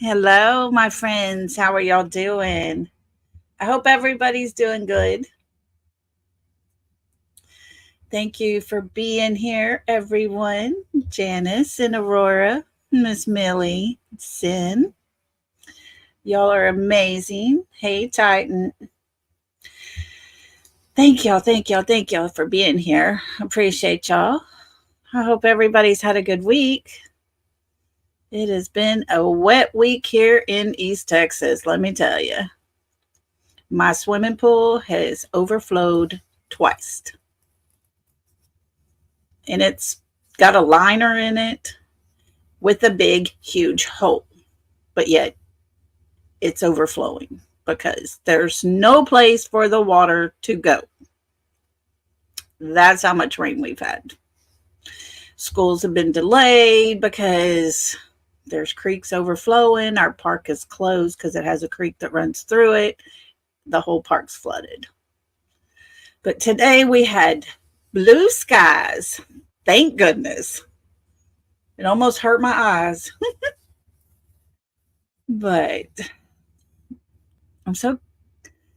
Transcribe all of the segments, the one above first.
Hello, my friends. How are y'all doing? I hope everybody's doing good. Thank you for being here, everyone. Janice and Aurora, Miss Millie, Sin. Y'all are amazing. Hey, Titan. Thank y'all for being here. Appreciate y'all. I hope everybody's had a good week. It has been a wet week here in East Texas, let me tell you. My swimming pool has overflowed twice, and it's got a liner in it with a big, huge hole, but yet it's overflowing because there's no place for the water to go. That's how much rain we've had. Schools have been delayed because there's creeks overflowing. Our park is closed because it has a creek that runs through it. The whole park's flooded. But today we had blue skies. Thank goodness. It almost hurt my eyes. But I'm so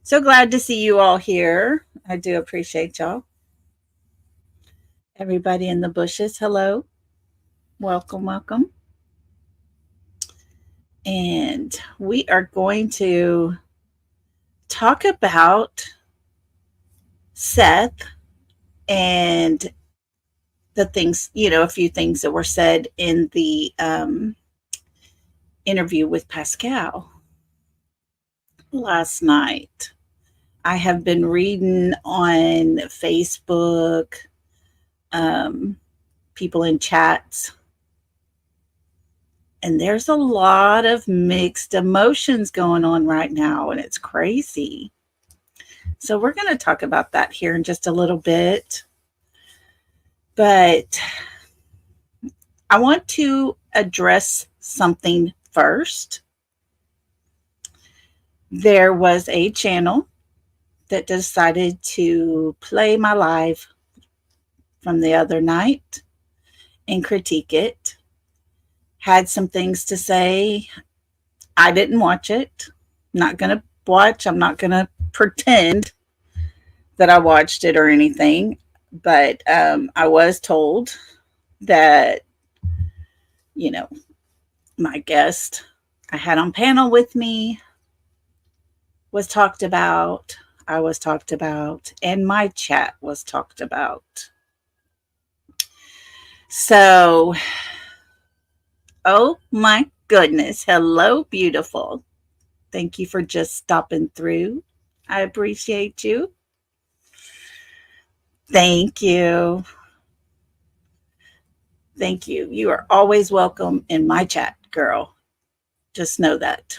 glad to see you all here. I do appreciate y'all. Everybody in the bushes, hello. Welcome. And we are going to talk about Seth and the things, a few things that were said in the interview with Pascal last night. I have been reading on Facebook, people in chats, and there's a lot of mixed emotions going on right now, and it's crazy. So we're going to talk about that here in just a little bit. But I want to address something first. There was a channel that decided to play my live from the other night and critique it. Had some things to say. I didn't watch it. Not going to watch. I'm not going to pretend that I watched it or anything. But I was told that, my guest I had on panel with me was talked about. I was talked about, and my chat was talked about. So, oh my goodness. Hello, beautiful. Thank you for just stopping through. I appreciate you. Thank you. Thank you. You are always welcome in my chat, girl. Just know that.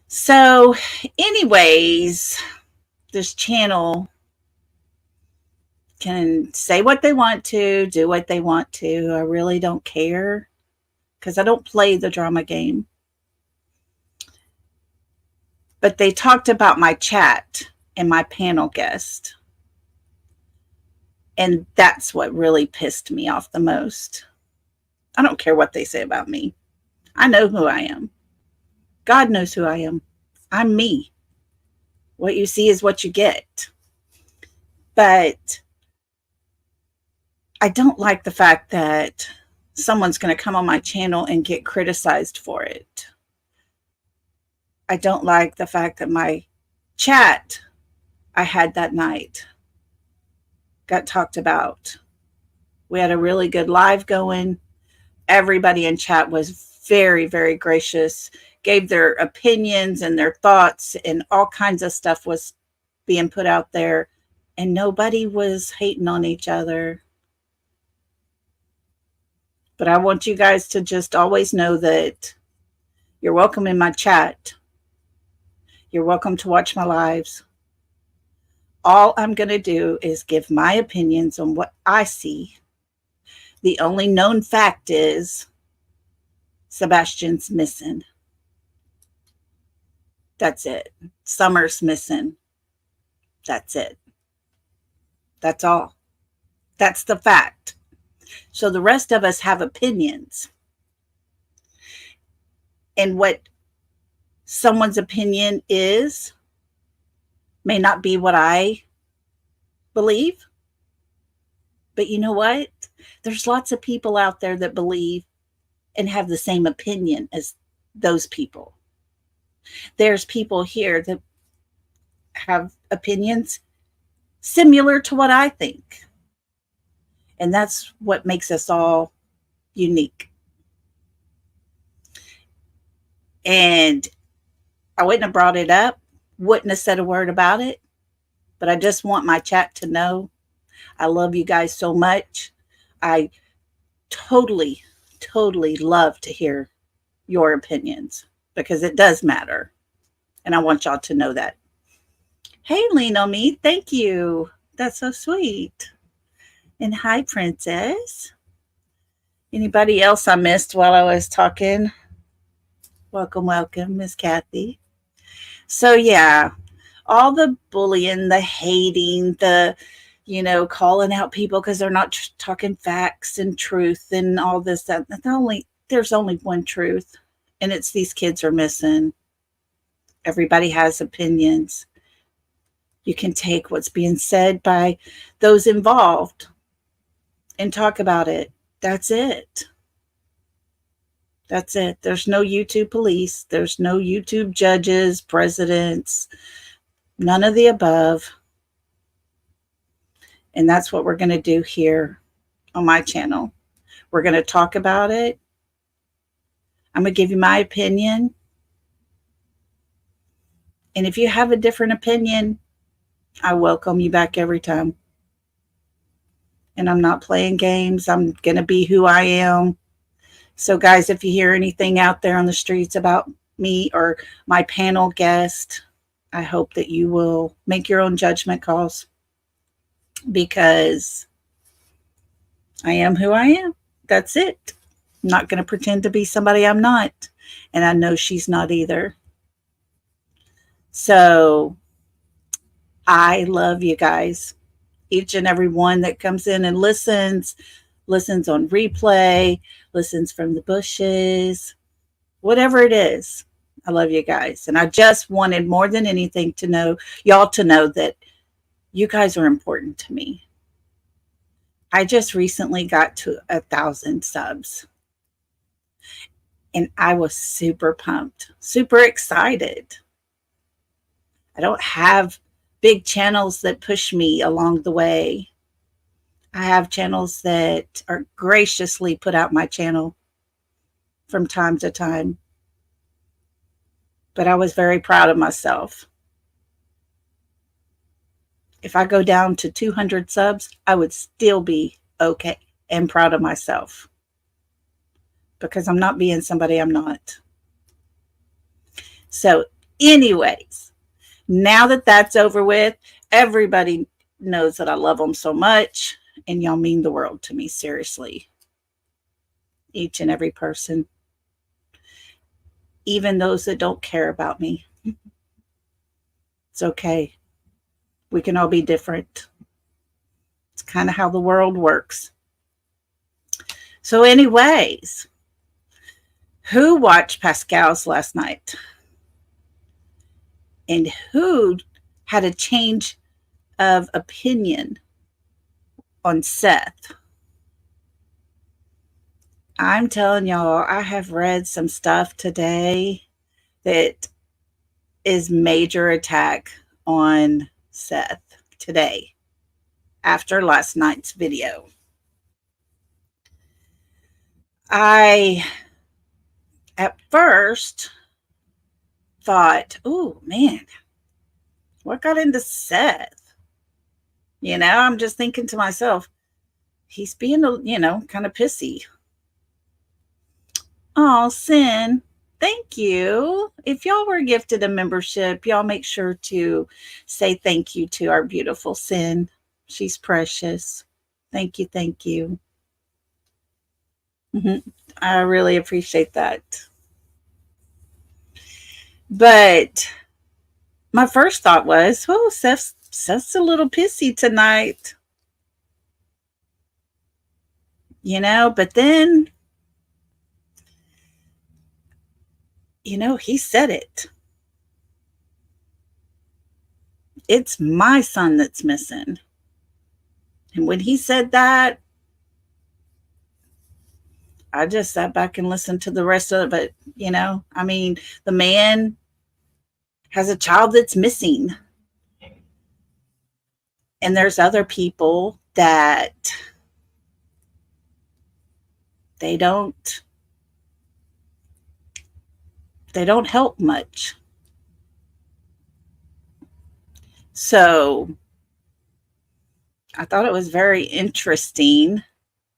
So, anyways, this channel can say what they want to, do what they want to. I really don't care because I don't play the drama game. But they talked about my chat and my panel guest. And that's what really pissed me off the most. I don't care what they say about me. I know who I am. God knows who I am. I'm me. What you see is what you get. But I don't like the fact that someone's going to come on my channel and get criticized for it. I don't like the fact that my chat I had that night got talked about. We had a really good live going. Everybody in chat was very, very gracious, gave their opinions and their thoughts, and all kinds of stuff was being put out there, and nobody was hating on each other. But I want you guys to just always know that you're welcome in my chat. You're welcome to watch my lives. All I'm going to do is give my opinions on what I see. The only known fact is Sebastian's missing. That's it. Summer's missing. That's it. That's all. That's the fact. So the rest of us have opinions. And what someone's opinion is may not be what I believe. But you know what? There's lots of people out there that believe and have the same opinion as those people. There's people here that have opinions similar to what I think. And that's what makes us all unique. And I wouldn't have brought it up, wouldn't have said a word about it, but I just want my chat to know I love you guys so much. I totally, totally love to hear your opinions because it does matter. And I want y'all to know that. Hey, Lean on Me, thank you. That's so sweet. And hi, Princess. Anybody else I missed while I was talking? Welcome, welcome, Miss Kathy. So yeah, all the bullying, the hating, the, calling out people because they're not talking facts and truth and all this, that. There's only one truth, and it's these kids are missing. Everybody has opinions. You can take what's being said by those involved and talk about it. That's it. That's it. There's no YouTube police. There's no YouTube judges, presidents, none of the above. And that's what we're going to do here on my channel. We're going to talk about it. I'm going to give you my opinion. And if you have a different opinion, I welcome you back every time. And I'm not playing games. I'm going to be who I am. So guys, if you hear anything out there on the streets about me or my panel guest, I hope that you will make your own judgment calls, because I am who I am. That's it. I'm not going to pretend to be somebody I'm not. And I know she's not either. So I love you guys. Each and every one that comes in and listens on replay, listens from the bushes, whatever it is. I love you guys. And I just wanted more than anything to know, y'all to know that you guys are important to me. I just recently got to 1,000 subs. And I was super pumped, super excited. I don't have big channels that push me along the way. I have channels that are graciously put out my channel from time to time. But I was very proud of myself. If I go down to 200 subs, I would still be okay and proud of myself. Because I'm not being somebody I'm not. So anyways, now that that's over with, everybody knows that I love them so much. And y'all mean the world to me, seriously. Each and every person. Even those that don't care about me. It's okay. We can all be different. It's kind of how the world works. So anyways, who watched Pascal's last night? And who had a change of opinion on Seth? I'm telling y'all, I have read some stuff today that is major attack on Seth today after last night's video. I at first thought, oh man, what got into Seth? I'm just thinking to myself, he's being, kind of pissy. Oh, Sin, thank you. If y'all were gifted a membership, y'all make sure to say thank you to our beautiful Sin. She's precious. Thank you. Thank you. I really appreciate that. But my first thought was, oh, Seth's a little pissy tonight. But then he said it. It's my son that's missing. And when he said that, I just sat back and listened to the rest of it. I mean, the man has a child that's missing. And there's other people that they don't help much. So I thought it was very interesting,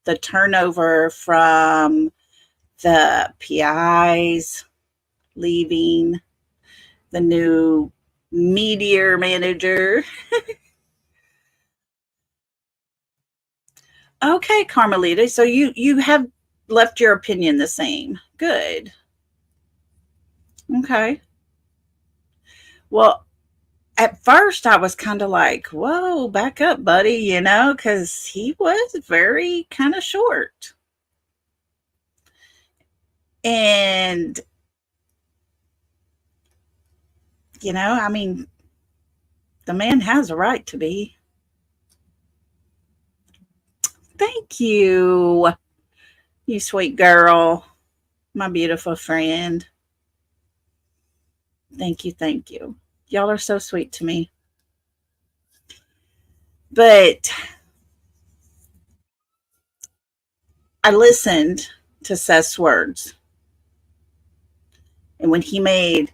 the turnover from the PIs leaving, the new meteor manager. Okay, Carmelita. So you have left your opinion the same. Good. Okay. Well, at first I was kind of like, whoa, back up, buddy, because he was very kind of short. And, I mean, the man has a right to be. Thank you, you sweet girl, my beautiful friend. Thank you. Thank you. Y'all are so sweet to me. But I listened to Seth's words. And when he made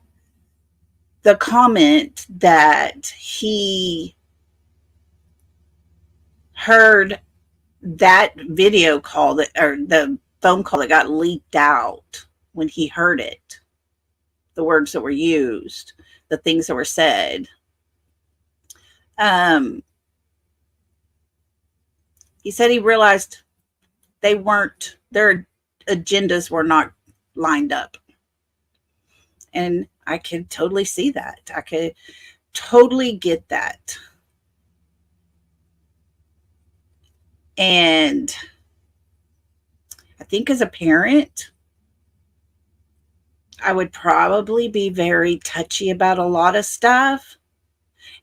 the comment that he heard that video call or the phone call that got leaked out, when he heard it, the words that were used, the things that were said, he said he realized their agendas were not lined up. And I could totally see that. I could totally get that. And I think as a parent, I would probably be very touchy about a lot of stuff.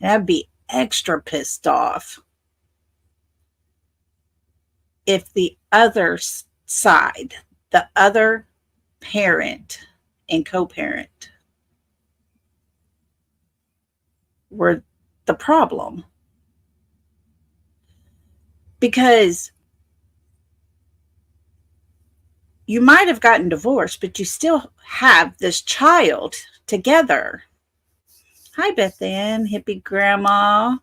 And I'd be extra pissed off if the other side, the other parent and co-parent, were the problem. Because you might have gotten divorced, but you still have this child together. Hi, Beth Ann, hippie grandma.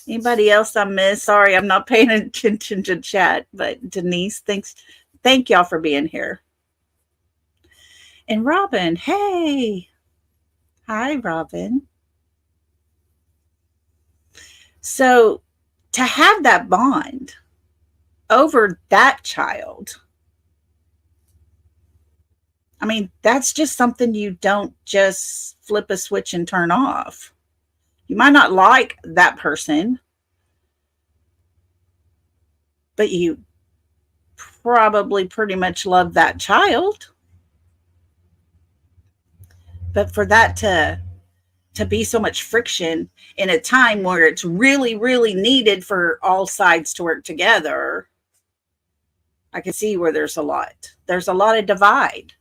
Anybody else I missed? Sorry, I'm not paying attention to chat, but Denise, thank y'all for being here. And Robin, hey. Hi, Robin. So to have that bond over that child, I mean, that's just something you don't just flip a switch and turn off. You might not like that person, but you probably pretty much love that child. But for that to be so much friction in a time where it's really, really needed for all sides to work together, I can see where there's a lot of divide,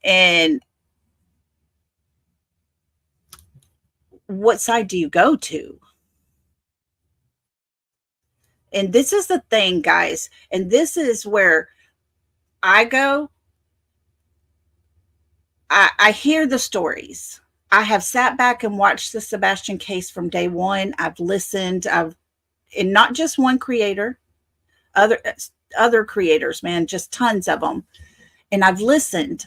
and what side do you go to? And this is the thing, guys, and this is where I go. I hear the stories. I have sat back and watched the Sebastian case from day one. I've listened. And not just one creator, other creators, man, just tons of them. And I've listened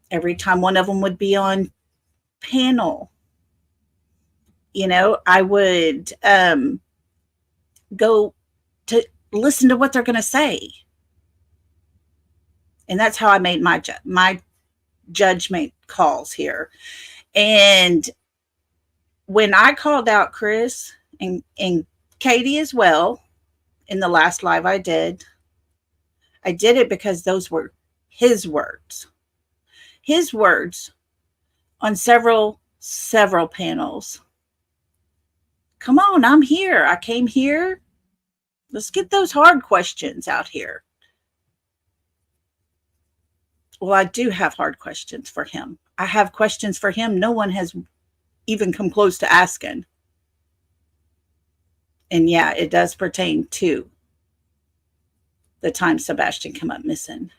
every time one of them would be on panel. I would go to listen to what they're going to say. And that's how I made my judgment calls here. And when I called out Chris and Katie as well in the last live I did it because those were his words. his words on several panels. Come on, I'm here. I came here. Let's get those hard questions out here. Well, I do have hard questions for him. I have questions for him no one has even come close to asking. And yeah, it does pertain to the time Sebastian came up missing.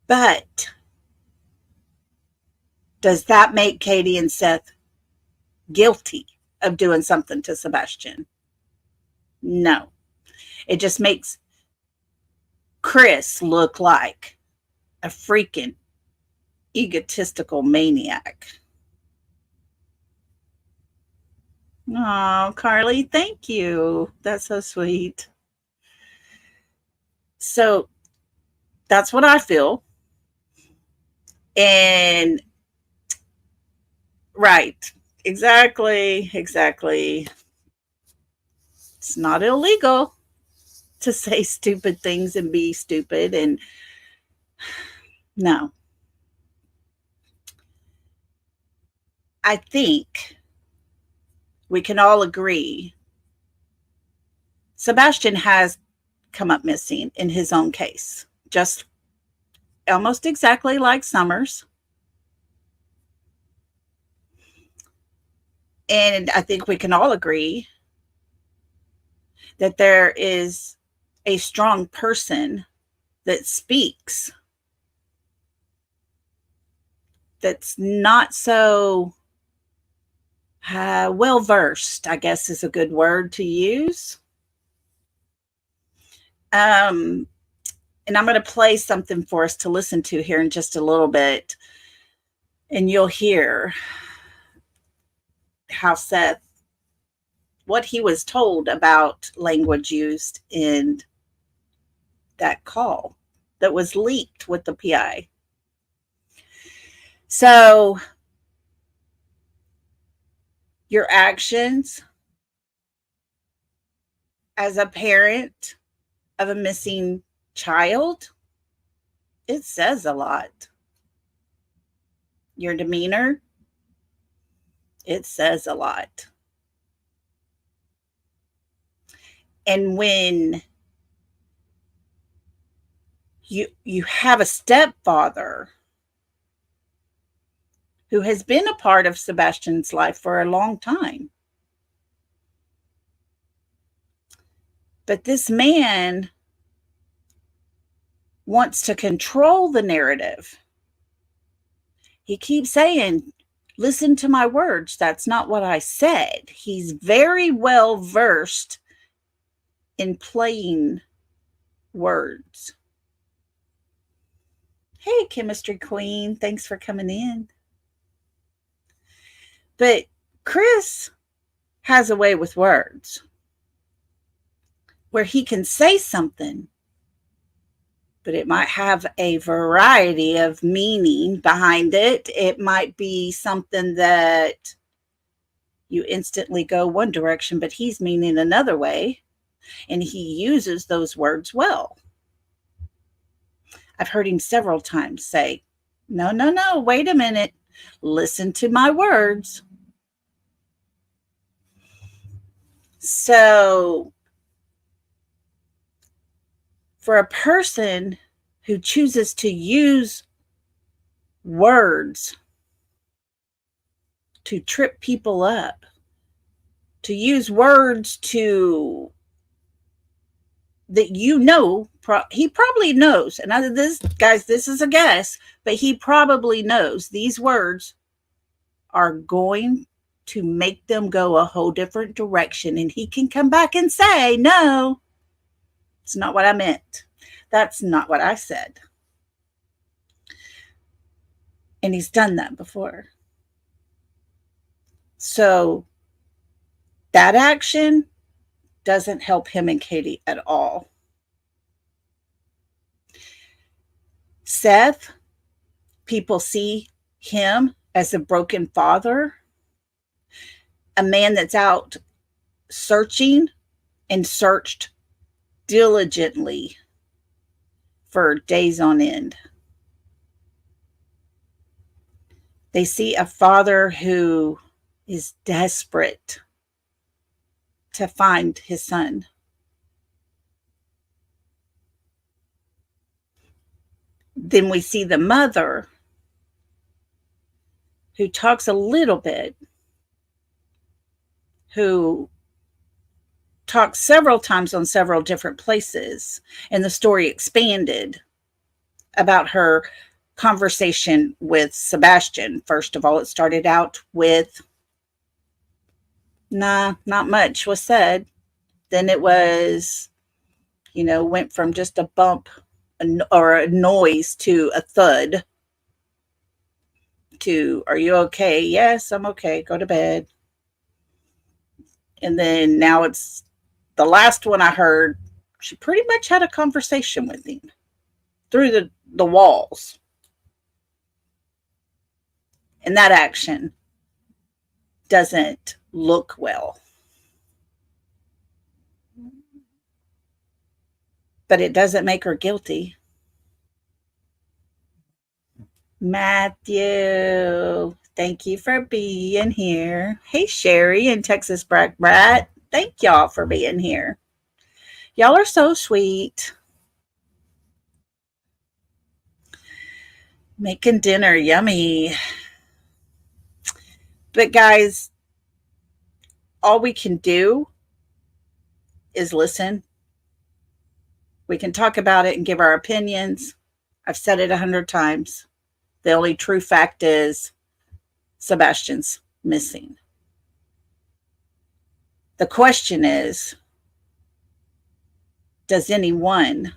But does that make Katie and Seth guilty of doing something to Sebastian? No. It just makes Chris look like a freaking egotistical maniac. Oh, Carly, thank you. That's so sweet. So that's what I feel. And right, exactly. It's not illegal to say stupid things and be stupid. And no, I think we can all agree Sebastian has come up missing in his own case, just almost exactly like Summers. And I think we can all agree that there is a strong person that speaks that's not so well versed, I guess is a good word to use. And I'm going to play something for us to listen to here in just a little bit. And you'll hear how Seth, what he was told about language used in that call that was leaked with the PI. So your actions as a parent of a missing child, it says a lot. Your demeanor, it says a lot. And when you have a stepfather who has been a part of Sebastian's life for a long time, but this man wants to control the narrative. He keeps saying, listen to my words. That's not what I said. He's very well versed in playing words. Hey, Chemistry Queen, thanks for coming in. But Chris has a way with words where he can say something, but it might have a variety of meaning behind it. It might be something that you instantly go one direction, but he's meaning another way, and he uses those words well. I've heard him several times say, no, wait a minute. Listen to my words. So for a person who chooses to use words to trip people up, to use words to that he probably knows, and this is a guess, but he probably knows these words are going to make them go a whole different direction, and he can come back and say, no, it's not what I meant. That's not what I said. And he's done that before. So that action doesn't help him and Katie at all. Seth, people see him as a broken father, a man that's out searching and searched diligently for days on end. They see a father who is desperate to find his son. Then we see the mother who talks a little bit, who talks several times on several different places, and the story expanded about her conversation with Sebastian. First of all, it started out with, nah, not much was said. Then it was, went from just a bump or a noise to a thud to, are you okay? Yes, I'm okay. Go to bed. And then now it's the last one I heard. She pretty much had a conversation with him through the walls. And that action doesn't look well. But it doesn't make her guilty. Matthew, thank you for being here. Hey, Sherry and Texas Brat. Thank y'all for being here. Y'all are so sweet. Making dinner, yummy. But guys, all we can do is listen. We can talk about it and give our opinions. I've said it 100 times. The only true fact is Sebastian's missing. The question is, does anyone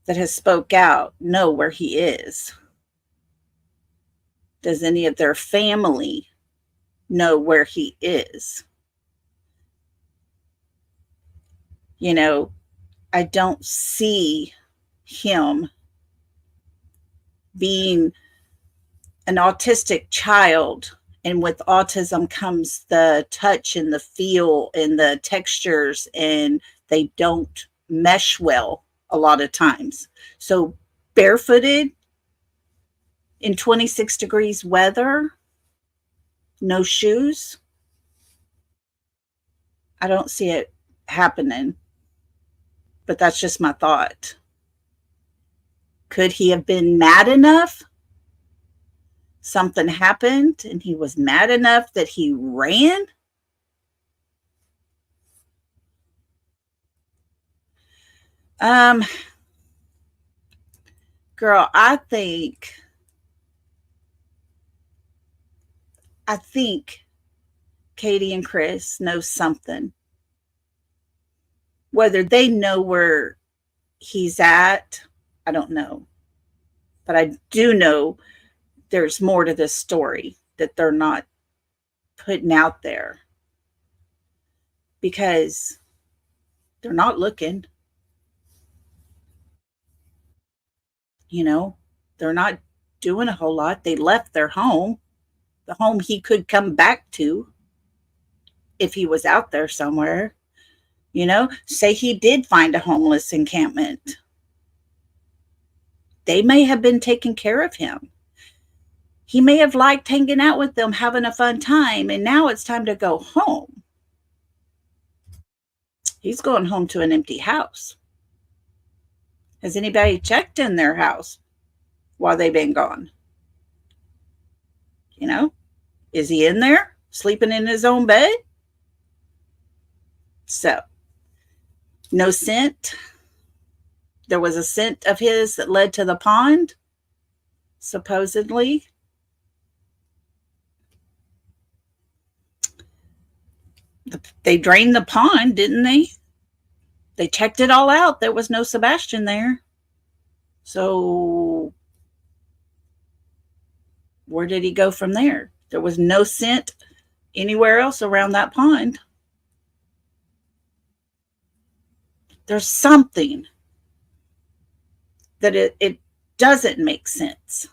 that has spoke out know where he is? Does any of their family know where he is? I don't see him being an autistic child, and with autism comes the touch and the feel and the textures, and they don't mesh well a lot of times. So barefooted in 26 degrees weather, no shoes, I don't see it happening. But that's just my thought. Could he have been mad enough? Something happened and he was mad enough that he ran? Girl, I think Katie and Chris know something. Whether they know where he's at, I don't know. But I do know there's more to this story that they're not putting out there, because they're not looking. They're not doing a whole lot. They left their home, the home he could come back to if he was out there somewhere. Say he did find a homeless encampment. They may have been taking care of him. He may have liked hanging out with them, having a fun time, and now it's time to go home. He's going home to an empty house. Has anybody checked in their house while they've been gone? Is he in there sleeping in his own bed? So, no scent. There was a scent of his that led to the pond, supposedly. They drained the pond, didn't they? They checked it all out. There was no Sebastian there. So where did he go from there? There was no scent anywhere else around that pond. There's something that it doesn't make sense.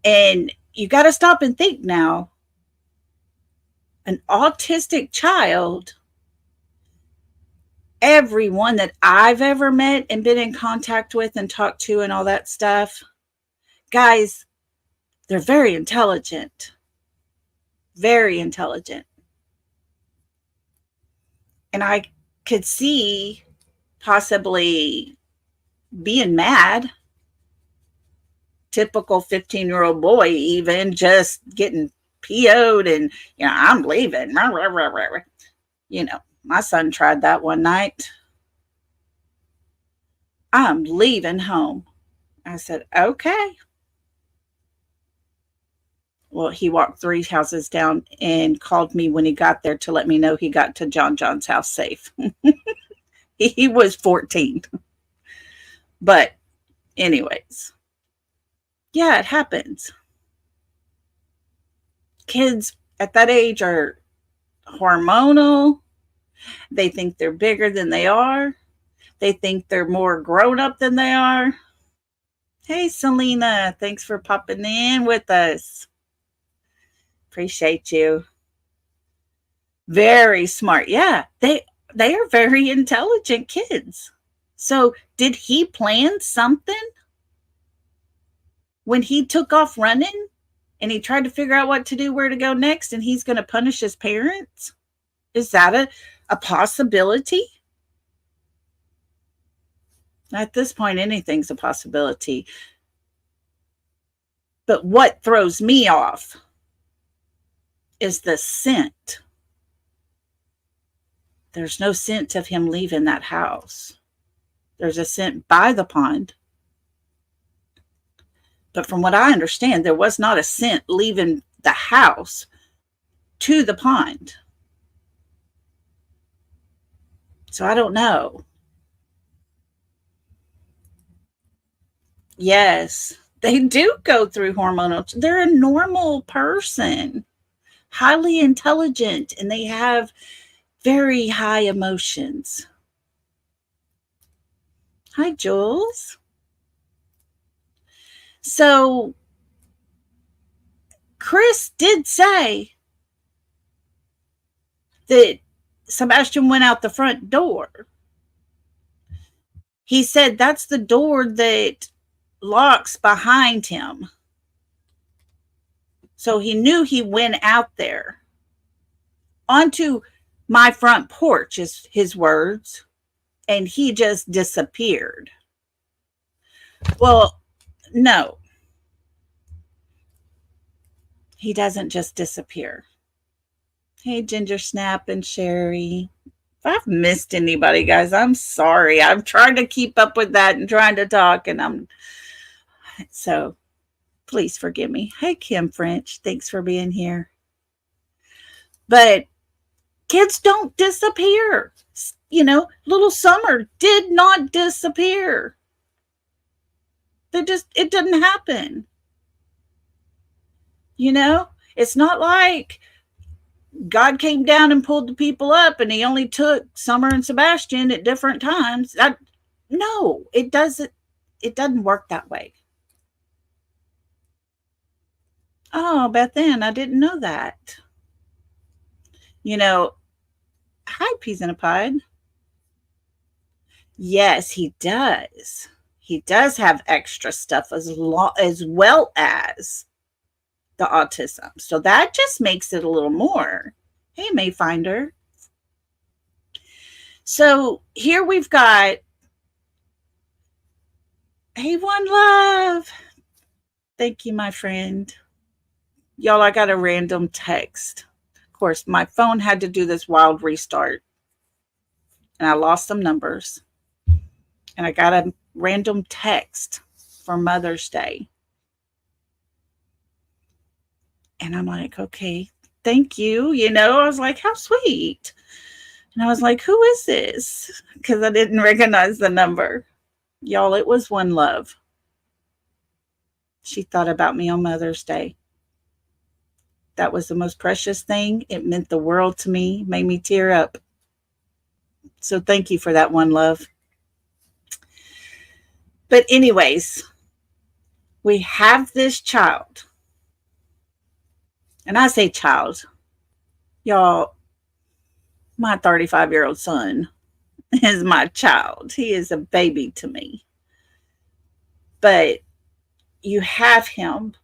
And you got to stop and think now. An autistic child everyone that I've ever met and been in contact with and talked to and all that stuff, guys, they're very intelligent. Very intelligent. And I could see possibly being mad. Typical 15-year-old boy, even just getting PO'd and, I'm leaving. My son tried that one night. I'm leaving home. I said, okay. Well, he walked 3 houses down and called me when he got there to let me know he got to John's house safe. He was 14. But anyways, yeah, it happens. Kids at that age are hormonal. They think they're bigger than they are. They think they're more grown up than they are. Hey, Selena, thanks for popping in with us. Appreciate you. Very smart. Yeah, they are very intelligent kids. So did he plan something when he took off running and he tried to figure out what to do, where to go next, and he's going to punish his parents? Is that a possibility? At this point, anything's a possibility. But what throws me off is the scent. There's no scent of him leaving that house. There's a scent by the pond. But from what I understand, there was not a scent leaving the house to the pond. So I don't know. Yes, they do go through hormonal. They're a normal person, highly intelligent, and they have very high emotions. Hi, Jules. So Chris did say that Sebastian went out the front door. He said that's the door that locks behind him. So he knew he went out there. Onto my front porch is his words. And he just disappeared. Well, no. He doesn't just disappear. Hey, Ginger Snap and Sherry. If I've missed anybody, guys, I'm sorry. I'm trying to keep up with that and trying to talk, and so please forgive me. Hey, Kim French, thanks for being here. But kids don't disappear. Little Summer did not disappear. It didn't happen. It's not like God came down and pulled the people up and he only took Summer and Sebastian at different times. No, it doesn't work that way. Oh, Beth Ann, I didn't know that. Hi, Peas in a Pod. Yes, he does. He does have extra stuff as well as the autism. So that just makes it a little more. Hey, Mayfinder. So here we've got, hey, One Love. Thank you, my friend. Y'all, I got a random text. Of course, my phone had to do this wild restart. And I lost some numbers. And I got a random text for Mother's Day. And I'm like, okay, thank you. I was like, how sweet. And I was like, who is this? Because I didn't recognize the number. Y'all, it was One Love. She thought about me on Mother's Day. That was the most precious thing. It meant the world to me, made me tear up. So thank you for that, One Love. But anyways, we have this child. And I say child. Y'all, my 35-year-old son is my child. He is a baby to me. But you have him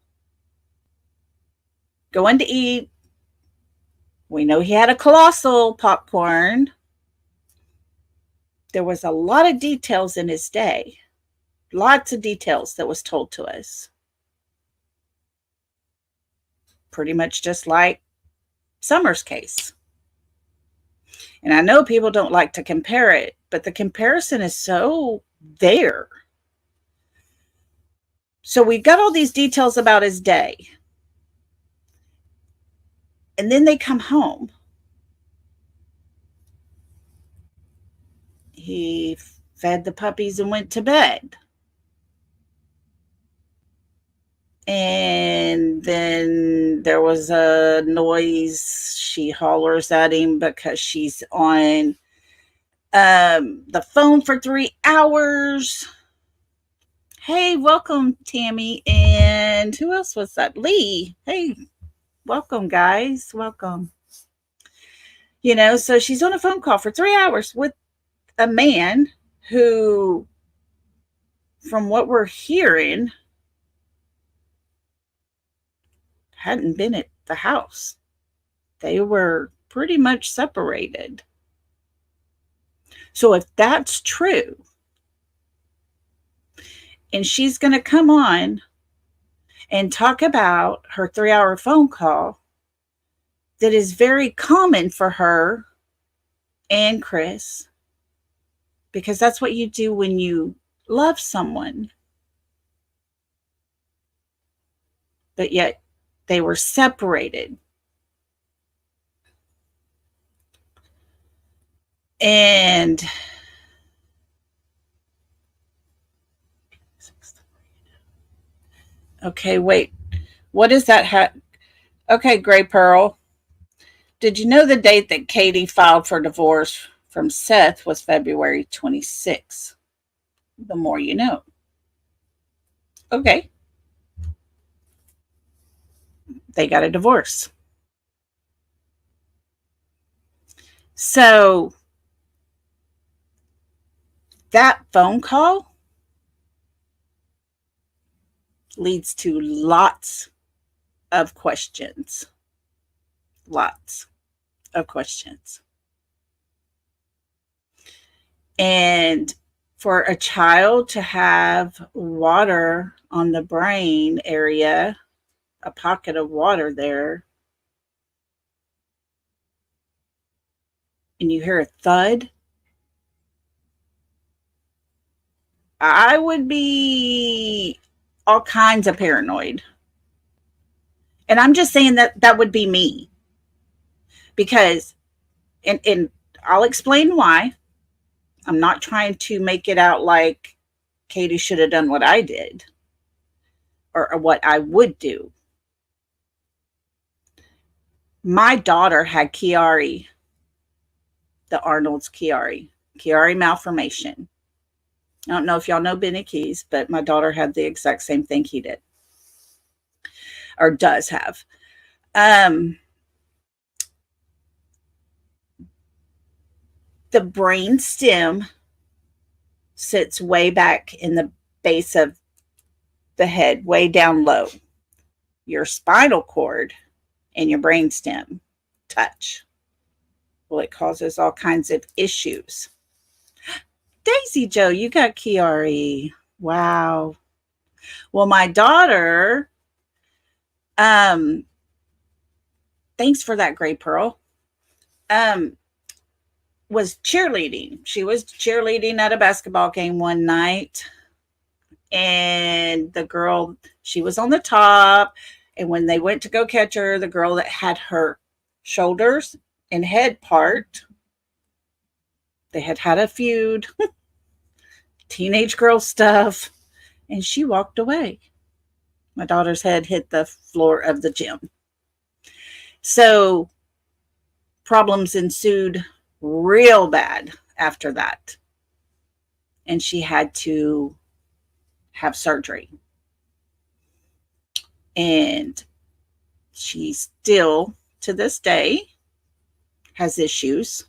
going to eat. We know he had a colossal popcorn. There was a lot of details in his day. Lots of details that was told to us. Pretty much just like Summer's case. And I know people don't like to compare it, but the comparison is so there. So we've got all these details about his day. And then they come home. He fed the puppies and went to bed. And then there was a noise. She hollers at him because she's on the phone for 3 hours. Hey, welcome, Tammy. And who else was that? Lee. Hey, welcome, guys. Welcome. You know, so she's on a phone call for 3 hours with a man who, from what we're hearing, hadn't been at the house. They were pretty much separated. So if that's true, and she's going to come on and talk about her 3-hour phone call that is very common for her and Chris, because that's what you do when you love someone. But yet they were separated. And okay, wait. What is that? Okay, Gray Pearl. Did you know the date that Katie filed for divorce from Seth was February 26th? The more you know. Okay. They got a divorce. So that phone call leads to lots of questions. Lots of questions. And for a child to have water on the brain area, a pocket of water there, and you hear a thud, I would be all kinds of paranoid. And I'm just saying that would be me. Because, and I'll explain why. I'm not trying to make it out like Katie should have done what I did or what I would do. My daughter had Chiari, the Arnold's Chiari malformation. I don't know if y'all know Benny Keys, but my daughter had the exact same thing he did, or does have. The brain stem sits way back in the base of the head, way down low. Your spinal cord and your brain stem touch. Well, it causes all kinds of issues. Daisy Joe, you got Chiari. Wow. Well, my daughter, thanks for that, Gray Pearl, was cheerleading. She was cheerleading at a basketball game one night. And the girl, she was on the top. And when they went to go catch her, the girl that had her shoulders and head part, they had had a feud, teenage girl stuff, and she walked away. My daughter's head hit the floor of the gym. So problems ensued real bad after that. And she had to have surgery. And she still, to this day, has issues.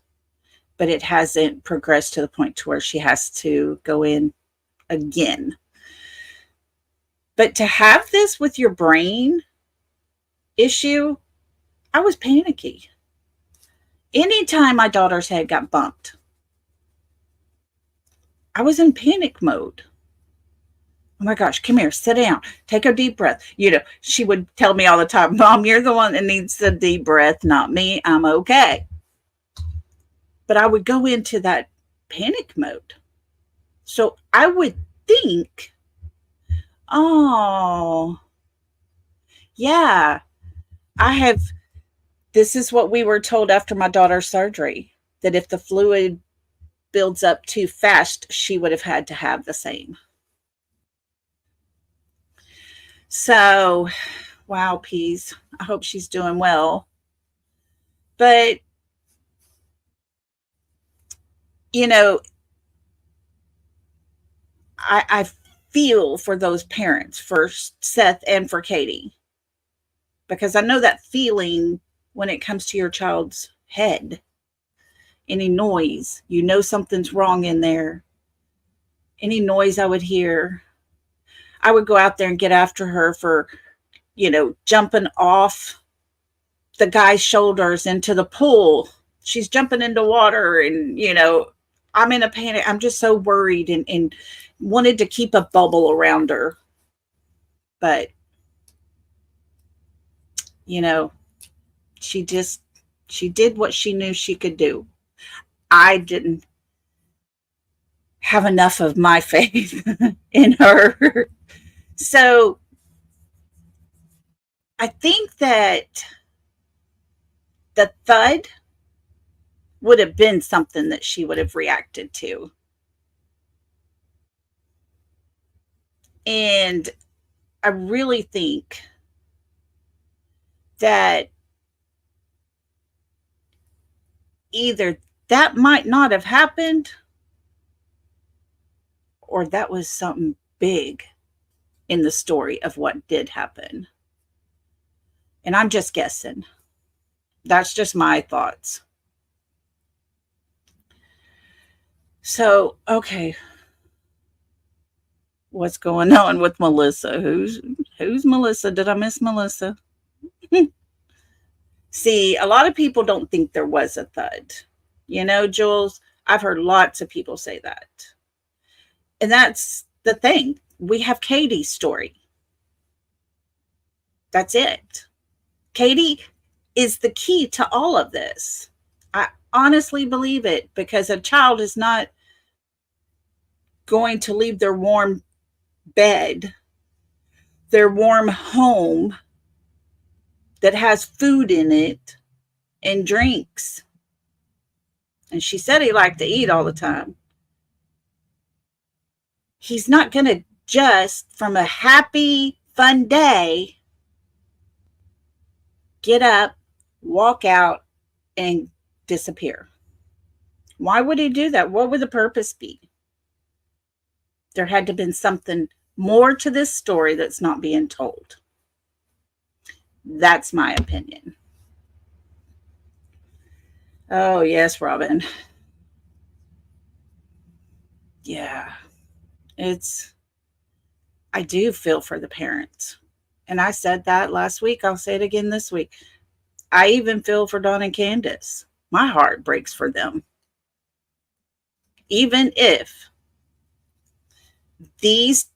but it hasn't progressed to the point to where she has to go in again. But to have this with your brain issue, I was panicky. Anytime my daughter's head got bumped, I was in panic mode. Oh my gosh, come here, sit down, take a deep breath. She would tell me all the time, Mom, you're the one that needs the deep breath, not me. I'm okay. But I would go into that panic mode. So I would think, oh, yeah, this is what we were told after my daughter's surgery, that if the fluid builds up too fast, she would have had to have the same. So, wow, Peas. I hope she's doing well. But, I feel for those parents, for Seth and for Katie, because I know that feeling when it comes to your child's head. Any noise, something's wrong in there. Any noise I would hear, I would go out there and get after her for, jumping off the guy's shoulders into the pool. She's jumping into water and, I'm in a panic. I'm just so worried and wanted to keep a bubble around her. But, she did what she knew she could do. I didn't have enough of my faith in her. So I think that the thud would have been something that she would have reacted to. And I really think that either that might not have happened, or that was something big in the story of what did happen. And I'm just guessing. That's just my thoughts. So, okay. What's going on with Melissa? Who's Melissa? Did I miss Melissa? See, a lot of people don't think there was a thud. Jules, I've heard lots of people say that. And that's the thing. We have Katie's story. That's it. Katie is the key to all of this. I honestly believe it, because a child is not going to leave their warm bed, their warm home that has food in it and drinks. And she said he liked to eat all the time. He's not going to just, from a happy, fun day, get up, walk out, and disappear. Why would he do that? What would the purpose be? There had to have been something more to this story that's not being told. That's my opinion. Oh, yes, Robin. Yeah. I do feel for the parents. And I said that last week. I'll say it again this week. I even feel for Dawn and Candace. My heart breaks for them. Even if these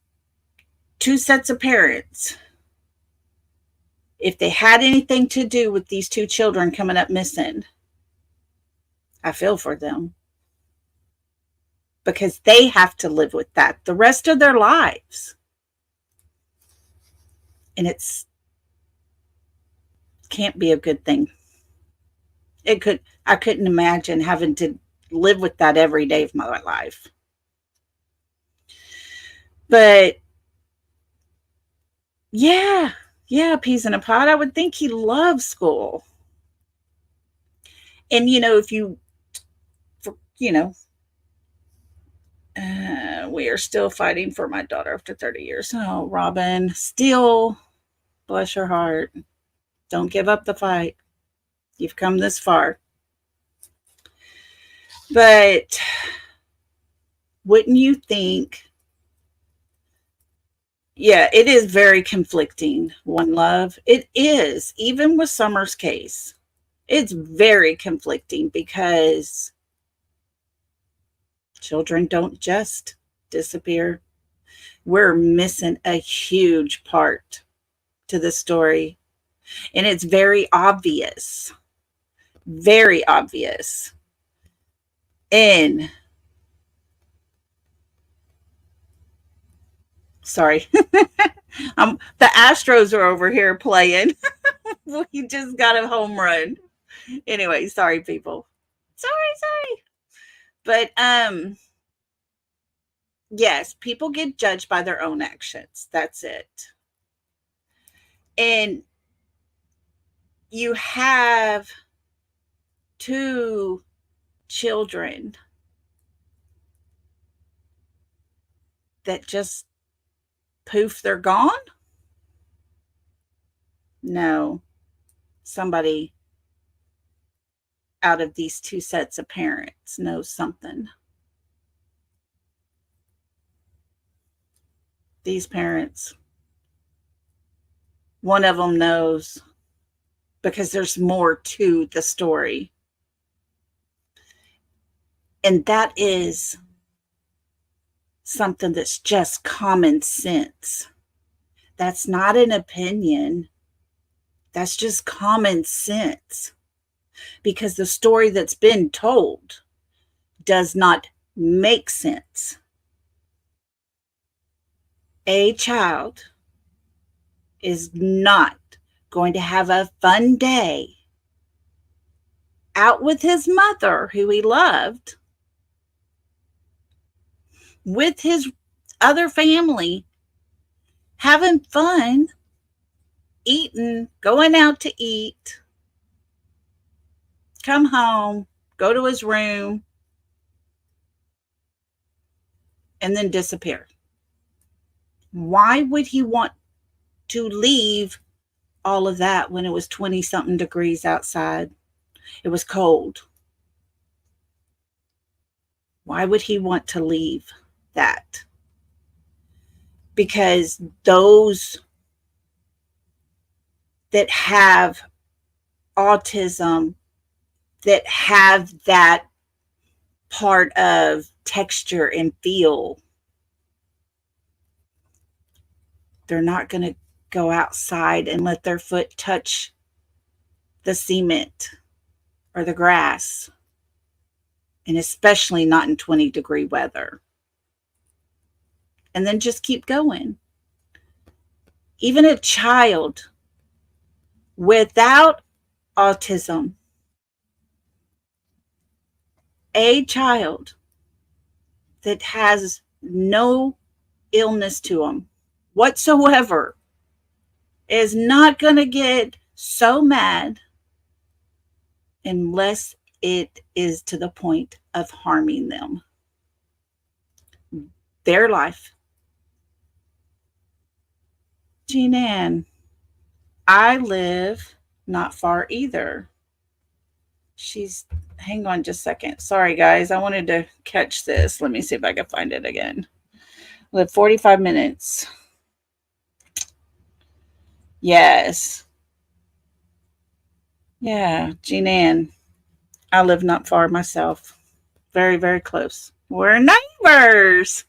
two sets of parents, if they had anything to do with these two children coming up missing, I feel for them. Because they have to live with that the rest of their lives. And can't be a good thing. I couldn't imagine having to live with that every day of my life. But yeah, peas in a pod. I would think he loves school. And if we are still fighting for my daughter after 30 years. Oh, Robin, still, bless your heart. Don't give up the fight. You've come this far. But wouldn't you think? Yeah, it is very conflicting, One Love. It is, even with Summer's case. It's very conflicting because children don't just disappear. We're missing a huge part to the story, and it's very obvious. Very obvious. And sorry, the Astros are over here playing. We just got a home run. Anyway, sorry, people. Sorry. But yes, people get judged by their own actions. That's it. And you have two children that just poof, they're gone. No, somebody out of these two sets of parents knows something. These parents, one of them knows, because there's more to the story. And that is something that's just common sense. That's not an opinion. That's just common sense. Because the story that's been told does not make sense. A child is not going to have a fun day out with his mother, who he loved, with his other family, having fun, eating, going out to eat, come home, go to his room, and then disappear. Why would he want to leave all of that when it was 20 something degrees outside? It was cold. Why would he want to leave that? Because those that have autism, that have that part of texture and feel, they're not going to go outside and let their foot touch the cement or the grass, and especially not in 20-degree weather. And then just keep going. Even a child without autism, a child that has no illness to them whatsoever, is not going to get so mad unless it is to the point of harming them. Their life. Jean Ann, I live not far either. Hang on just a second. Sorry, guys. I wanted to catch this. Let me see if I can find it again. I live 45 minutes. Yes. Yeah, Jean Ann. I live not far myself. Very, very close. We're neighbors.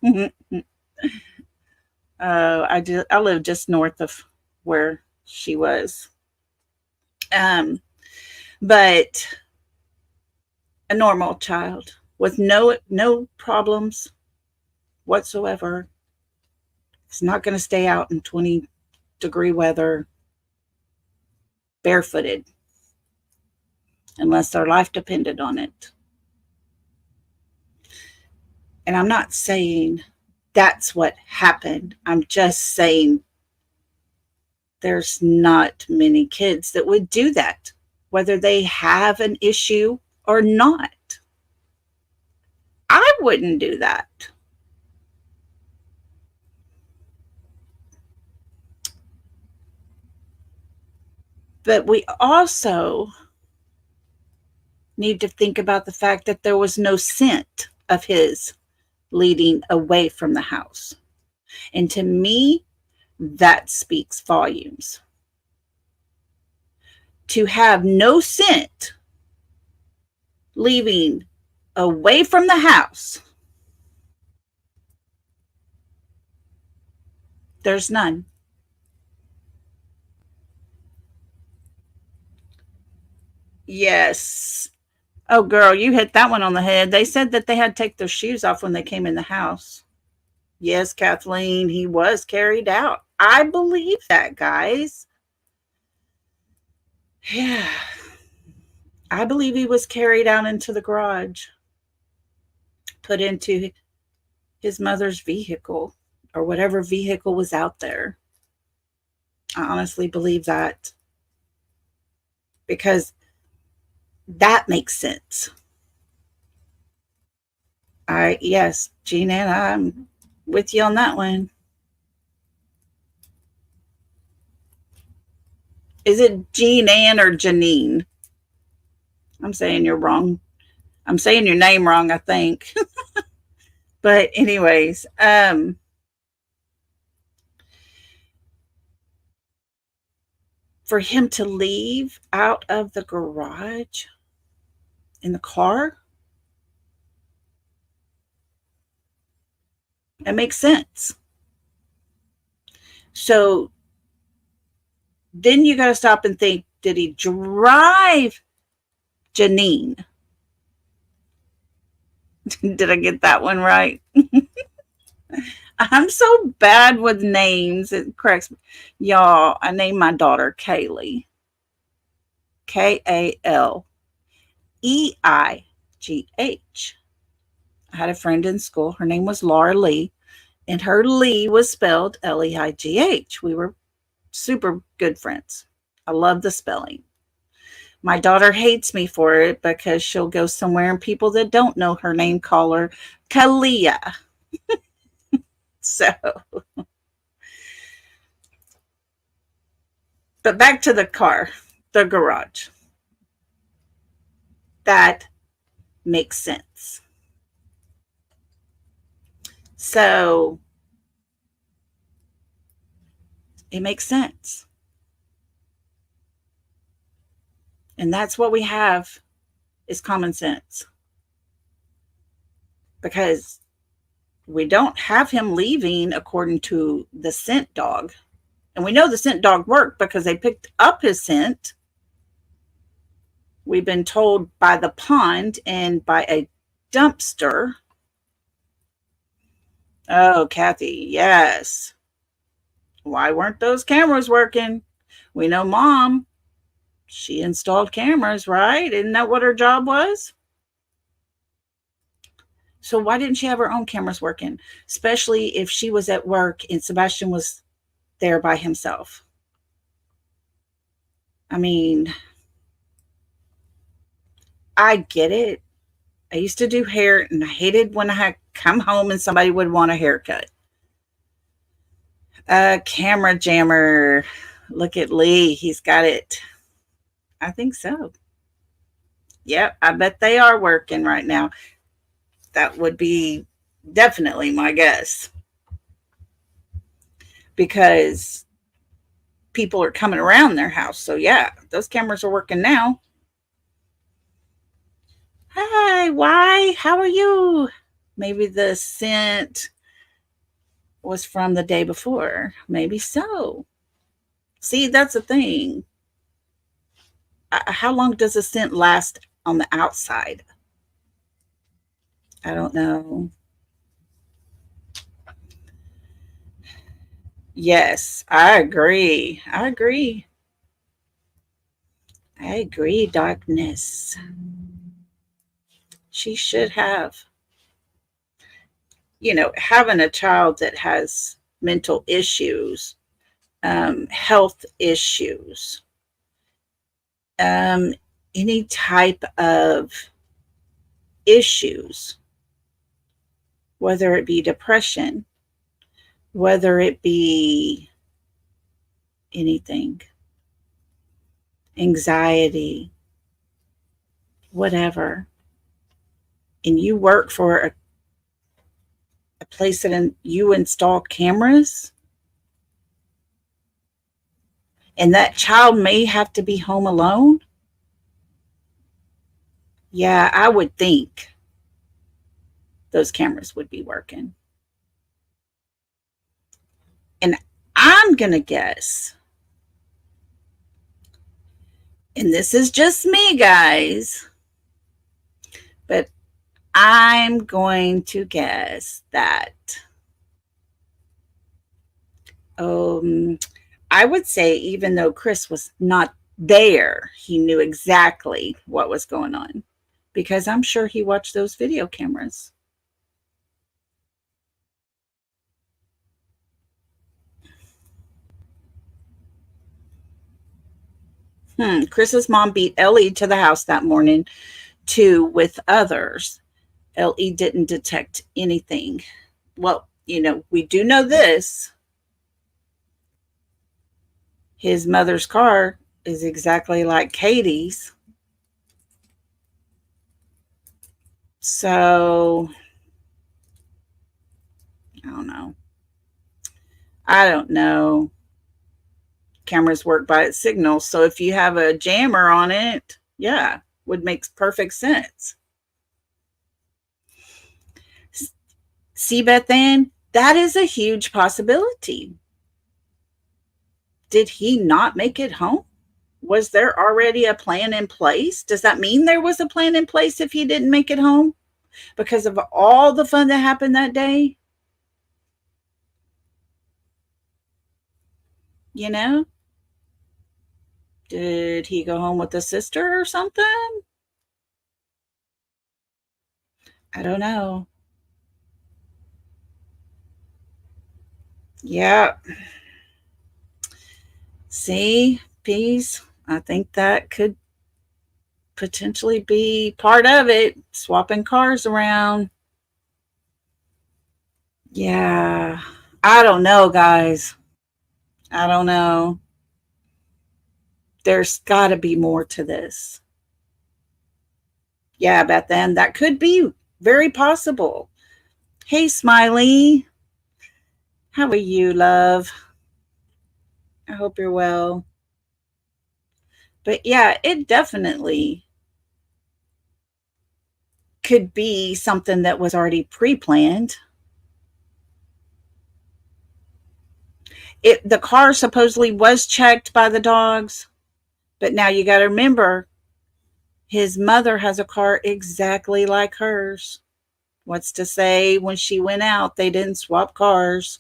I live just north of where she was. But a normal child with no problems whatsoever. It's not going to stay out in 20-degree weather barefooted unless their life depended on it. And I'm not saying that's what happened. I'm just saying there's not many kids that would do that, whether they have an issue or not. I wouldn't do that. But we also need to think about the fact that there was no scent of his leading away from the house. And to me, that speaks volumes. To have no scent leaving away from the house, there's none. Yes. Oh, girl, you hit that one on the head. They said that they had to take their shoes off when they came in the house. Yes, Kathleen, he was carried out. I believe that, guys. Yeah. I believe he was carried out into the garage, put into his mother's vehicle or whatever vehicle was out there. I honestly believe that because that makes sense. Yes, Gina, I'm with you on that one. Is it Jean Ann or Janine? I'm saying you're wrong. I'm saying your name wrong, I think. But anyways, for him to leave out of the garage in the car, it makes sense. So then you got to stop and think, did he drive Janine? Did I get that one right? I'm so bad with names. It cracks me. Y'all, I named my daughter Kaylee. Kaleigh. I had a friend in school. Her name was Laura Lee, and her Lee was spelled Leigh. We were super good friends. I love the spelling. My daughter hates me for it because she'll go somewhere and people that don't know her name call her Kalia. So, but back to the car, the garage. That makes sense. So, it makes sense. And that's what we have is common sense. Because we don't have him leaving according to the scent dog. And we know the scent dog worked because they picked up his scent. We've been told by the pond and by a dumpster. Oh, Kathy, yes. Why weren't those cameras working? We know Mom, she installed cameras, right? Isn't that what her job was? So why didn't she have her own cameras working? Especially if she was at work and Sebastian was there by himself. I mean, I get it. I used to do hair and I hated when I had come home and somebody would want a haircut. Camera jammer. Look at Lee. He's got it. I think so. Yep, I bet they are working right now. That would be definitely my guess. Because people are coming around their house. So yeah, those cameras are working now. Hi, why? How are you? Maybe the scent was from the day before. Maybe so. See, that's the thing. How long does a scent last on the outside? I don't know. Yes, I agree. I agree. I agree, darkness. She should have, having a child that has mental issues, health issues, any type of issues, whether it be depression, whether it be anything, anxiety, whatever, and you work for a place that you install cameras, and that child may have to be home alone, yeah, I would think those cameras would be working. And I'm going to guess, and this is just me, guys, but I'm going to guess that I would say, even though Chris was not there, he knew exactly what was going on, because I'm sure he watched those video cameras. Chris's mom beat Ellie to the house that morning, too, with others. Ellie didn't detect anything. Well, we do know this. His mother's car is exactly like Katie's. So, I don't know. Cameras work by its signals. So if you have a jammer on it, yeah, would make perfect sense. See, Beth Ann, that is a huge possibility. Did he not make it home? Was there already a plan in place? Does that mean there was a plan in place if he didn't make it home because of all the fun that happened that day? You know? Did he go home with a sister or something? I don't know. Yeah. See, peas. I think that could potentially be part of it. Swapping cars around. Yeah. I don't know, guys. I don't know. There's got to be more to this. Yeah, Beth Ann, that could be very possible. Hey, Smiley. How are you, love? I hope you're well. But yeah, it definitely could be something that was already pre-planned. The car supposedly was checked by the dogs, but now you got to remember, his mother has a car exactly like hers. What's to say when she went out, they didn't swap cars?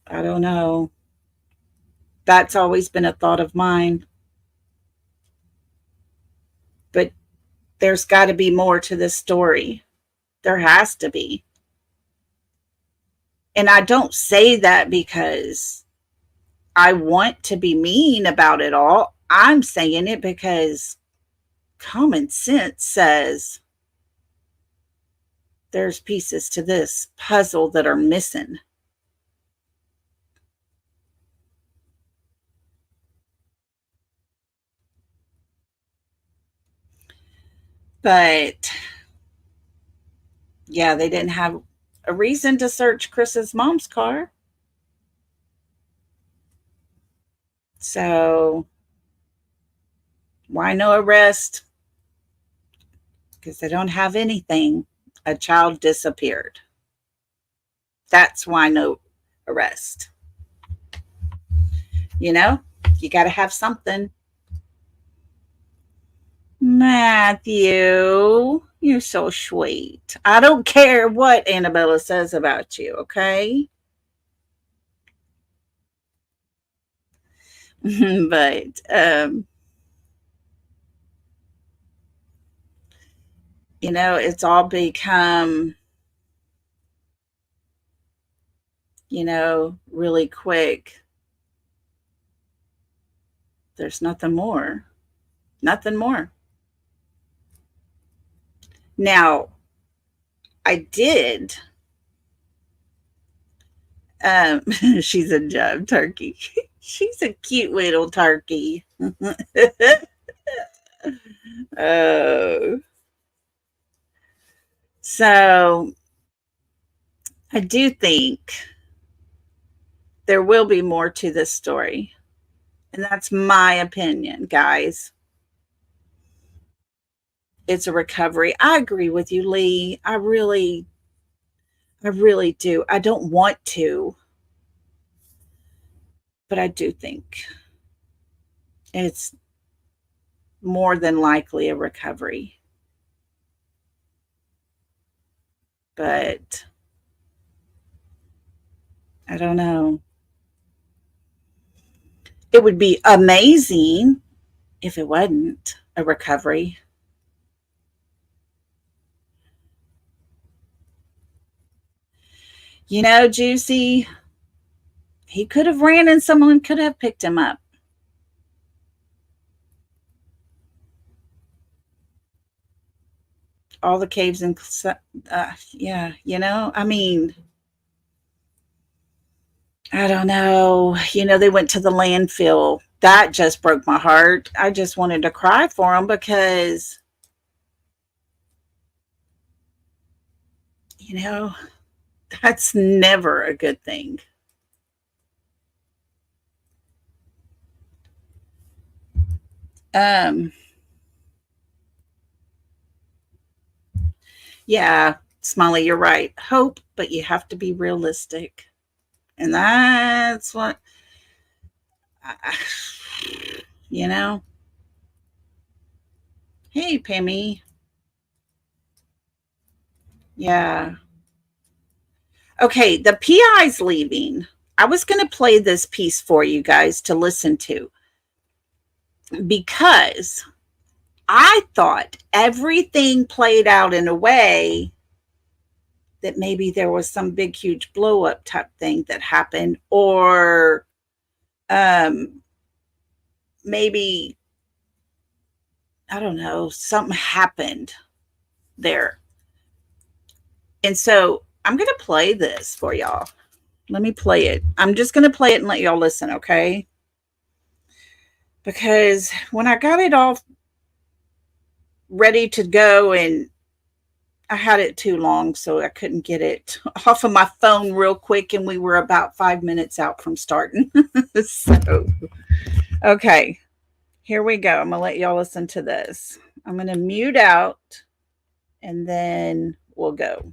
I don't know. That's always been a thought of mine. But there's got to be more to this story. There has to be. And I don't say that because I want to be mean about it all. I'm saying it because common sense says there's pieces to this puzzle that are missing. But yeah, they didn't have a reason to search Chris's mom's car. So why no arrest? Because they don't have anything. A child disappeared. That's why no arrest. You know, you got to have something. Matthew, you're so sweet. I don't care what Annabella says about you, okay? But it's all become, really quick. There's nothing more. Nothing more. Now, I did. She's a jive turkey. She's a cute little turkey. Oh. So I do think there will be more to this story. And that's my opinion, guys. It's a recovery. I agree with you, Lee. I really do. I don't want to, but I do think it's more than likely a recovery. But I don't know. It would be amazing if it wasn't a recovery. You know, Juicy, he could have ran and someone could have picked him up. All the caves and yeah, you know, I mean, I don't know. You know, they went to the landfill. That just broke my heart. I just wanted to cry for them because, you know, that's never a good thing. Um, yeah, Smiley, you're right. Hope, but you have to be realistic. And that's what, you know. Hey, Pammy. Yeah. Okay, the PI's leaving. I was going to play this piece for you guys to listen to because I thought everything played out in a way that maybe there was some big, huge blow up type thing that happened, or um, maybe, I don't know, something happened there. And so I'm going to play this for y'all. Let me play it. I'm just going to play it and let y'all listen, okay? Because when I got it all ready to go, and I had it too long, so I couldn't get it off of my phone real quick, and we were about 5 minutes out from starting. So, okay, here we go. I'm going to let y'all listen to this. I'm going to mute out, and then we'll go.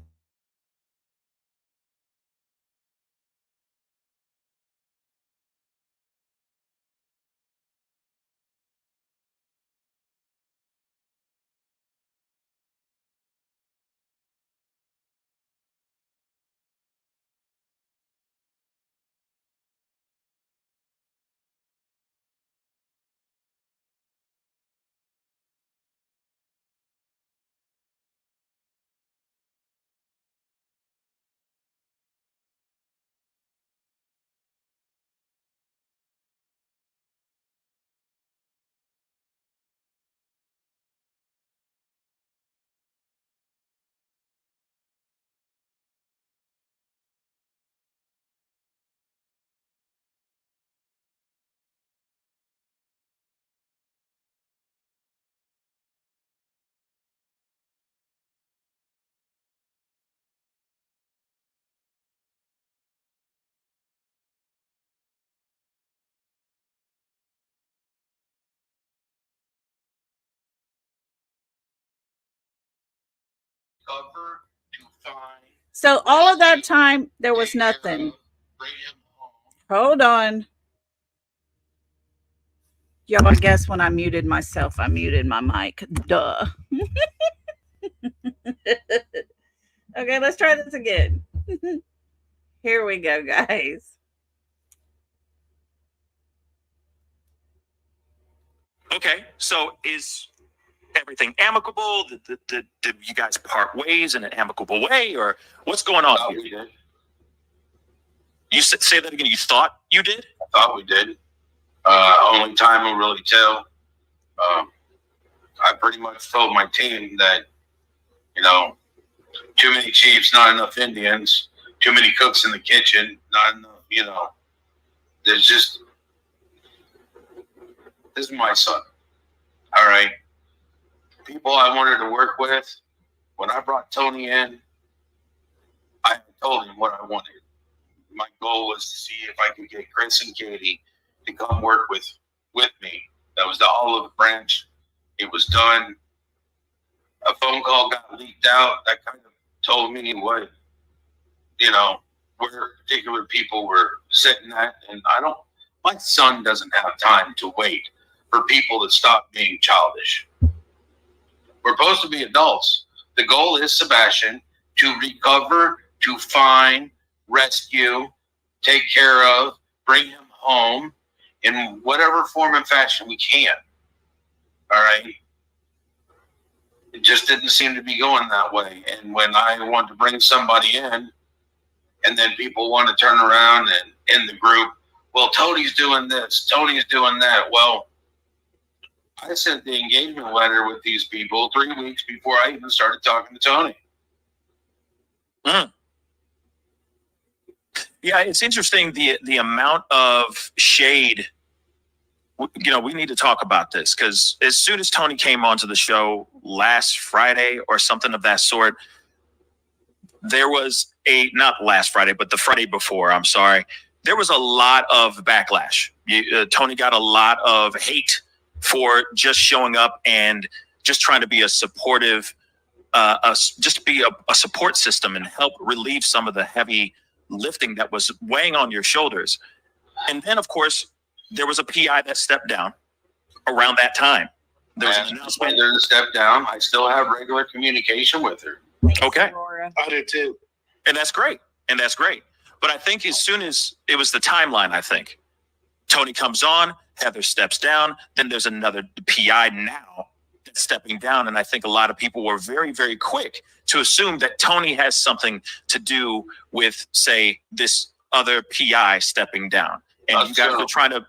So all of that time, there was nothing. Hold on. Y'all, guess when I muted myself, I muted my mic. Duh. Okay, let's try this again. Here we go, guys. Okay, so is everything amicable? Did you guys part ways in an amicable way, or what's going on here? We did. You say that again. You thought you did? I thought we did. Only time will really tell. I pretty much told my team that, you know, too many chiefs, not enough Indians, too many cooks in the kitchen, not enough, you know. There's just, this is my son. All right. people I wanted to work with, when I brought Tony in, I told him what I wanted. My goal was to see if I could get Chris and Katie to come work with me. That was the olive branch. It was done. A phone call got leaked out. That kind of told me what, where particular people were sitting at. And my son doesn't have time to wait for people to stop being childish. We're supposed to be adults. The goal is, Sebastian, to recover, to find, rescue, take care of, bring him home in whatever form and fashion we can. All right? It just didn't seem to be going that way. And when I want to bring somebody in, and then people want to turn around and in the group, well, Tony's doing this, Tony's doing that. Well, I sent the engagement letter with these people 3 weeks before I even started talking to Tony. Mm. Yeah, it's interesting the amount of shade. We need to talk about this, because as soon as Tony came onto the show last Friday or something of that sort, there was not last Friday, but the Friday before, I'm sorry, there was a lot of backlash. Tony got a lot of hate for just showing up and just trying to be a supportive, just be a support system and help relieve some of the heavy lifting that was weighing on your shoulders. And then, of course, there was a PI that stepped down around that time. There was an announcement. There to step down. I still have regular communication with her. Okay. I do too. And that's great. But I think as soon as it was the timeline, I think Tony comes on, Heather steps down, then there's another PI now that's stepping down. And I think a lot of people were very, very quick to assume that Tony has something to do with, say, this other PI stepping down. And you guys are trying to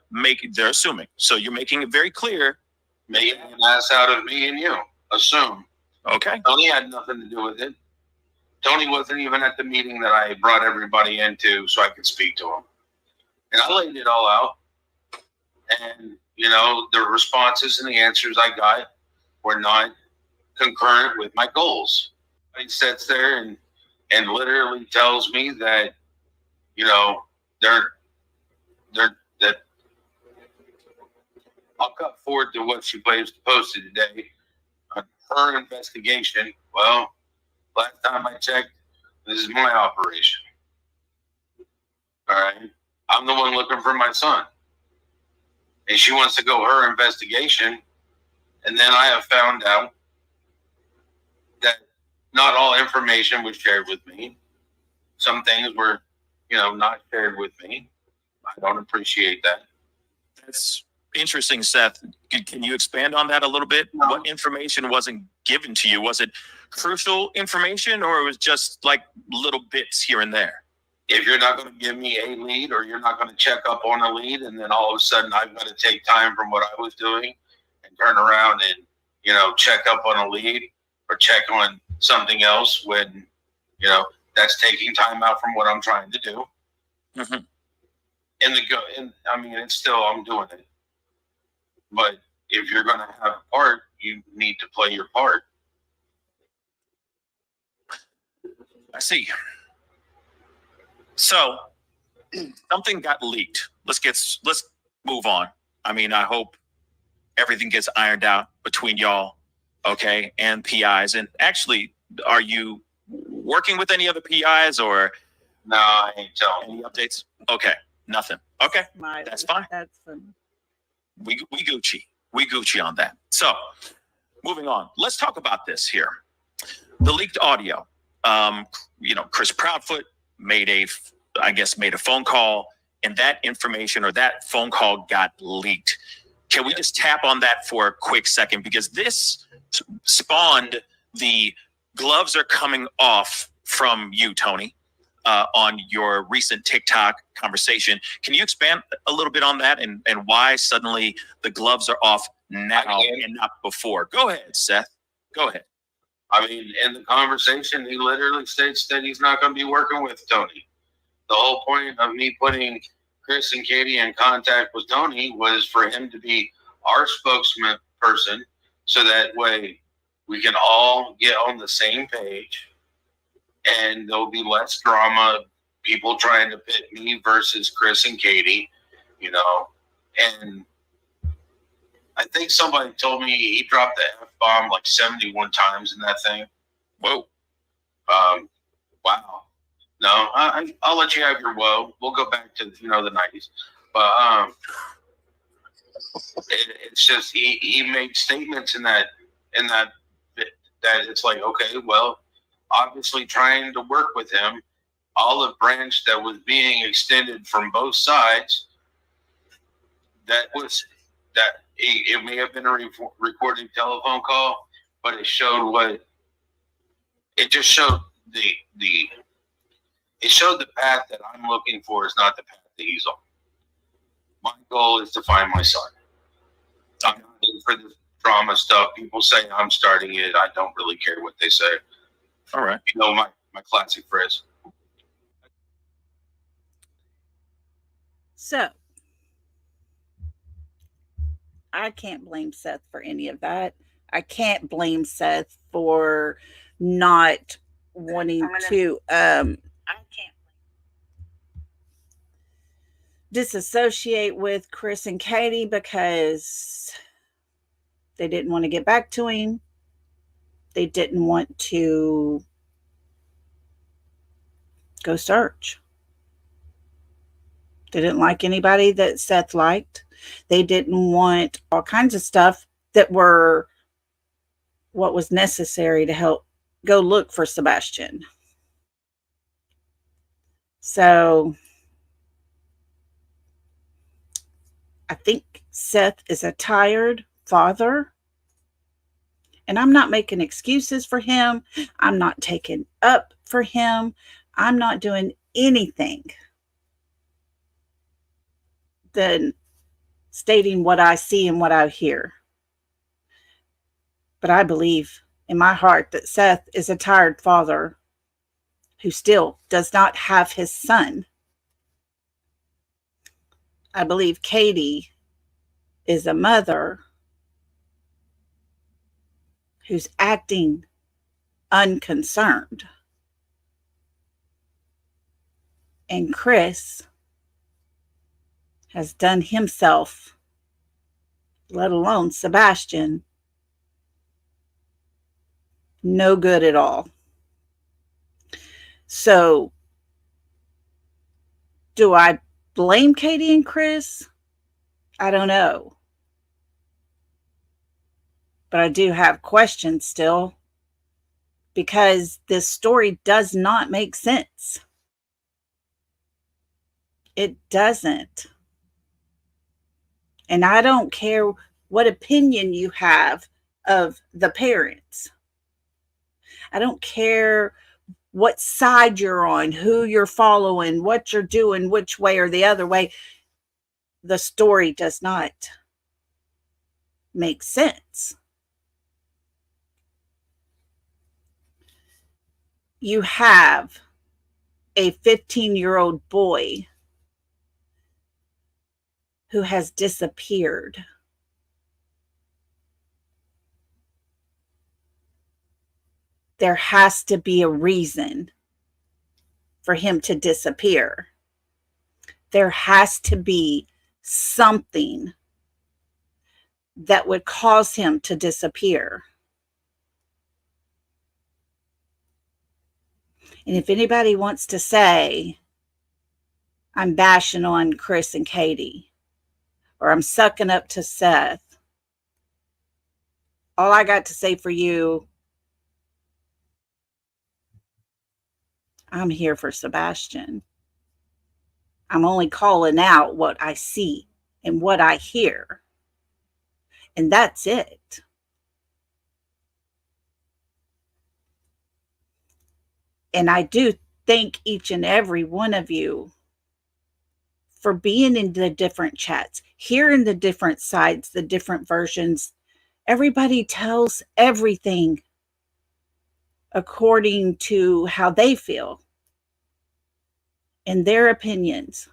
they're assuming. So you're making it very clear. Making an ass out of me and you. Assume. Okay. Tony had nothing to do with it. Tony wasn't even at the meeting that I brought everybody into so I could speak to him. And I laid it all out. And, the responses and the answers I got were not concurrent with my goals. He sits there and literally tells me that, that I'll cut forward to what she posted today on her investigation. Well, last time I checked, this is my operation. All right. I'm the one looking for my son. And she wants to go her investigation. And then I have found out that not all information was shared with me. Some things were, not shared with me. I don't appreciate that. That's interesting, Seth. Can you expand on that a little bit? No. What information wasn't given to you? Was it crucial information, or it was just like little bits here and there? If you're not going to give me a lead, or you're not going to check up on a lead, and then all of a sudden I've got to take time from what I was doing and turn around and, check up on a lead or check on something else when, that's taking time out from what I'm trying to do. Mm-hmm. It's still, I'm doing it. But if you're going to have a part, you need to play your part. I see. So something got leaked. Let's move on. I hope everything gets ironed out between y'all, okay, and PIs. And actually, are you working with any other PIs or? No, I ain't telling. Any updates? Okay, nothing. Okay, that's fine. That's fun. We Gucci on that. So moving on, let's talk about this here. The leaked audio. Chris Proudfoot made a phone call, and that information or that phone call got leaked. Can we just tap on that for a quick second? Because this spawned the gloves are coming off from you, Tony, on your recent TikTok conversation. Can you expand a little bit on that and why suddenly the gloves are off now and not before? Go ahead, Seth. Go ahead. In the conversation, he literally states that he's not going to be working with Tony. The whole point of me putting Chris and Katie in contact with Tony was for him to be our spokesman person, so that way we can all get on the same page, and there'll be less drama. People trying to pit me versus Chris and Katie, you know. And I think somebody told me he dropped the F-bomb like 71 times in that thing. Whoa. Wow. No, I'll let you have your woe. We'll go back to, the 90s. But it's just he made statements in that it's like, okay, well, obviously trying to work with him, olive branch that was being extended from both sides, it may have been a recorded telephone call, but it showed it just showed it showed the path that I'm looking for is not the path that he's on. My goal is to find my son. I'm not in for this drama stuff. People say I'm starting it. I don't really care what they say. All right. My classic phrase. So, I can't blame Seth for any of that. I can't blame Seth for not wanting to disassociate with Chris and Katie because they didn't want to get back to him. They didn't want to go search. They didn't like anybody that Seth liked. They didn't want all kinds of stuff that were what was necessary to help go look for Sebastian. So I think Seth is a tired father. And I'm not making excuses for him. I'm not taking up for him. I'm not doing anything than stating what I see and what I hear. But I believe in my heart that Seth is a tired father who still does not have his son. I believe Katie is a mother who's acting unconcerned. And Chris has done himself, let alone Sebastian, no good at all. So, do I blame Katie and Chris? I don't know. But I do have questions still because this story does not make sense. It doesn't. And I don't care what opinion you have of the parents. I don't care what side you're on, who you're following, what you're doing, which way or the other way. The story does not make sense. You have a 15-year-old boy who has disappeared. There has to be a reason for him to disappear. There has to be something that would cause him to disappear. And if anybody wants to say, I'm bashing on Chris and Katie, or I'm sucking up to Seth, all I got to say for you, I'm here for Sebastian. I'm only calling out what I see and what I hear. And that's it. And I do thank each and every one of you for being in the different chats, hearing the different sides, the different versions. Everybody tells everything according to how they feel and their opinions.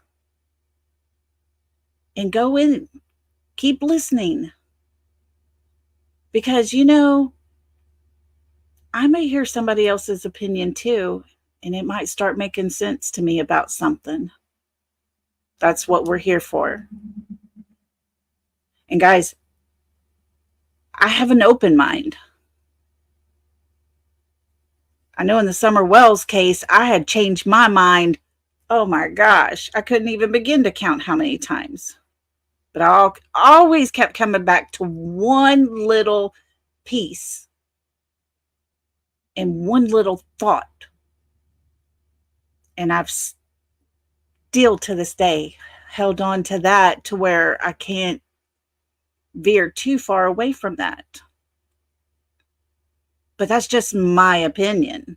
And go in, keep listening. Because, I may hear somebody else's opinion too, and it might start making sense to me about something. That's what we're here for. And guys, I have an open mind. I know in the Summer Wells case, I had changed my mind. Oh my gosh, I couldn't even begin to count how many times. But I always kept coming back to one little piece and one little thought. And I've still to this day held on to that to where I can't veer too far away from that. But that's just my opinion.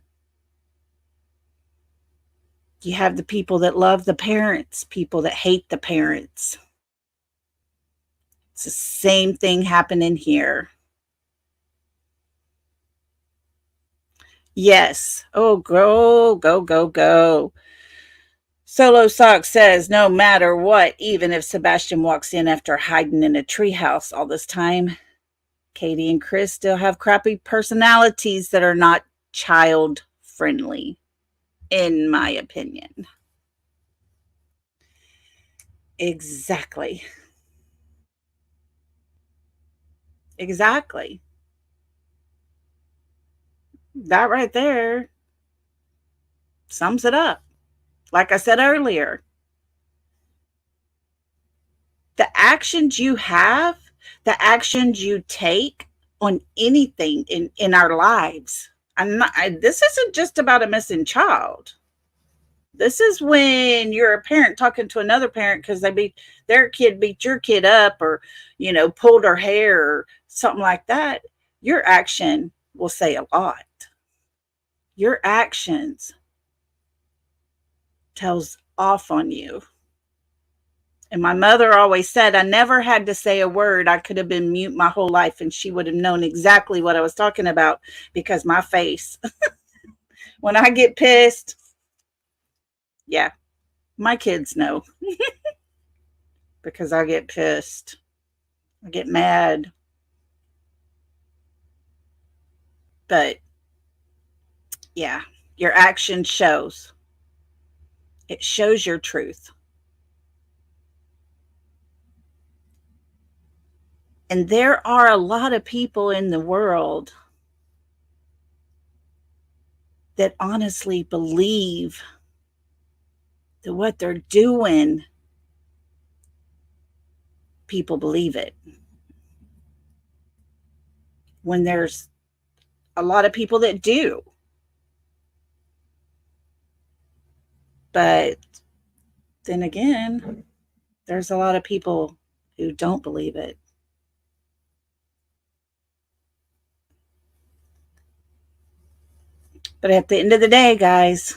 You have the people that love the parents, people that hate the parents. It's the same thing happening here. Yes. Oh, go, go, go, go. Solo Sock says, no matter what, even if Sebastian walks in after hiding in a treehouse all this time, Katie and Chris still have crappy personalities that are not child friendly, in my opinion. Exactly. Exactly. That right there sums it up. Like I said earlier, the actions you have, the actions you take on anything in our lives. This isn't just about a missing child. This is when you're a parent talking to another parent because their kid beat your kid up or, pulled her hair or something like that. Your action will say a lot. Your actions tells off on you. And my mother always said I never had to say a word. I could have been mute my whole life and she would have known exactly what I was talking about because my face. When I get pissed, yeah, my kids know. Because I get pissed. I get mad. But yeah, your action shows. It shows your truth. And there are a lot of people in the world that honestly believe that what they're doing, people believe it. When there's a lot of people that do. But then again, there's a lot of people who don't believe it. But at the end of the day, guys,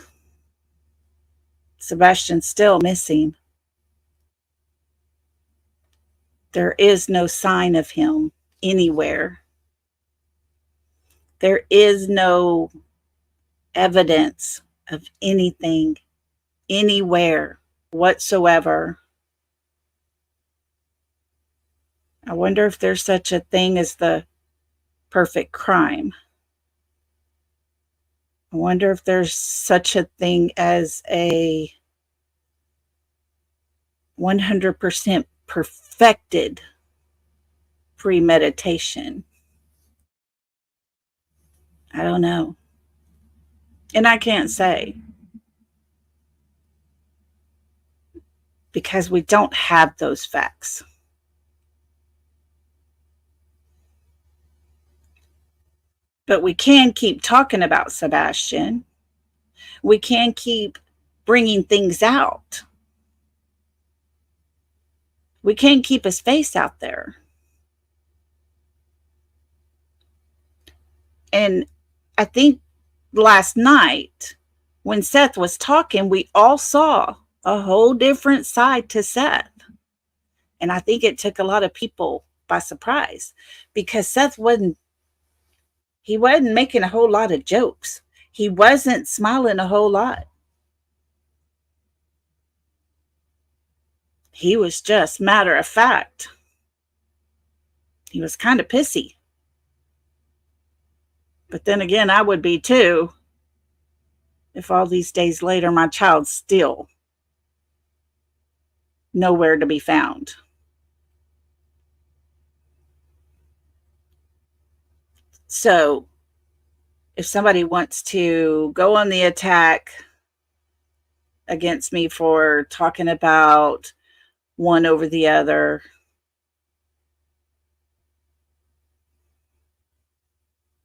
Sebastian's still missing. There is no sign of him anywhere. There is no evidence of anything anywhere whatsoever. I wonder if there's such a thing as the perfect crime. I wonder if there's such a thing as a 100% perfected premeditation. I don't know. And I can't say. Because we don't have those facts. But we can keep talking about Sebastian. We can keep bringing things out. We can't keep his face out there. And I think last night when Seth was talking, we all saw a whole different side to Seth. And I think it took a lot of people by surprise because Seth wasn't making a whole lot of jokes. He wasn't smiling a whole lot. He was just matter of fact. He was kind of pissy. But then again, I would be too if all these days later my child's still nowhere to be found. So if somebody wants to go on the attack against me for talking about one over the other,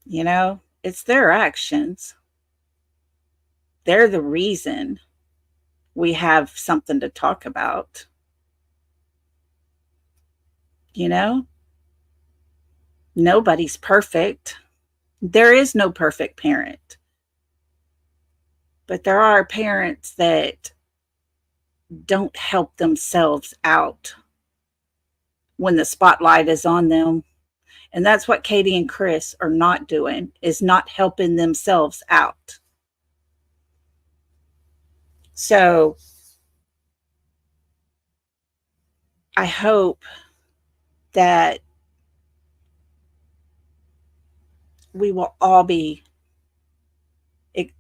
you know, it's their actions. They're the reason we have something to talk about. You know, nobody's perfect. There is no perfect parent. But there are parents that don't help themselves out when the spotlight is on them. And that's what Katie and Chris are not doing, is not helping themselves out. So I hope that we will all be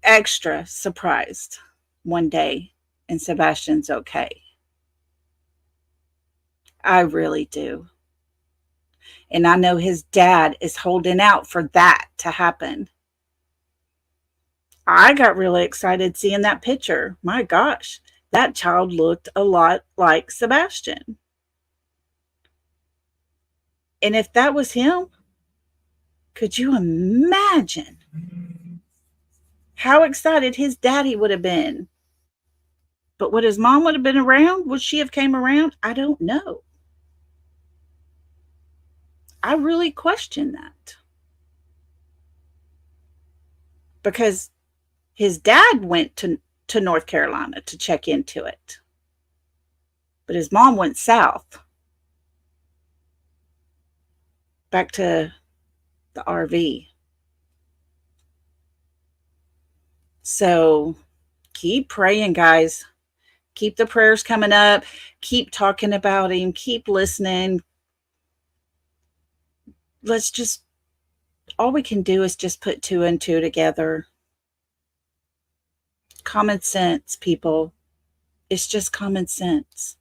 extra surprised one day and Sebastian's okay. I really do. And I know his dad is holding out for that to happen. I got really excited seeing that picture. My gosh, that child looked a lot like Sebastian. And if that was him, could you imagine how excited his daddy would have been? But would his mom would have been around? Would she have came around? I don't know. I really question that. Because his dad went to North Carolina to check into it. But his mom went south, back to the RV. So keep praying, guys. Keep the prayers coming up. Keep talking about him. Keep listening. Let's just, all we can do is just put two and two together. Common sense, people. It's just common sense.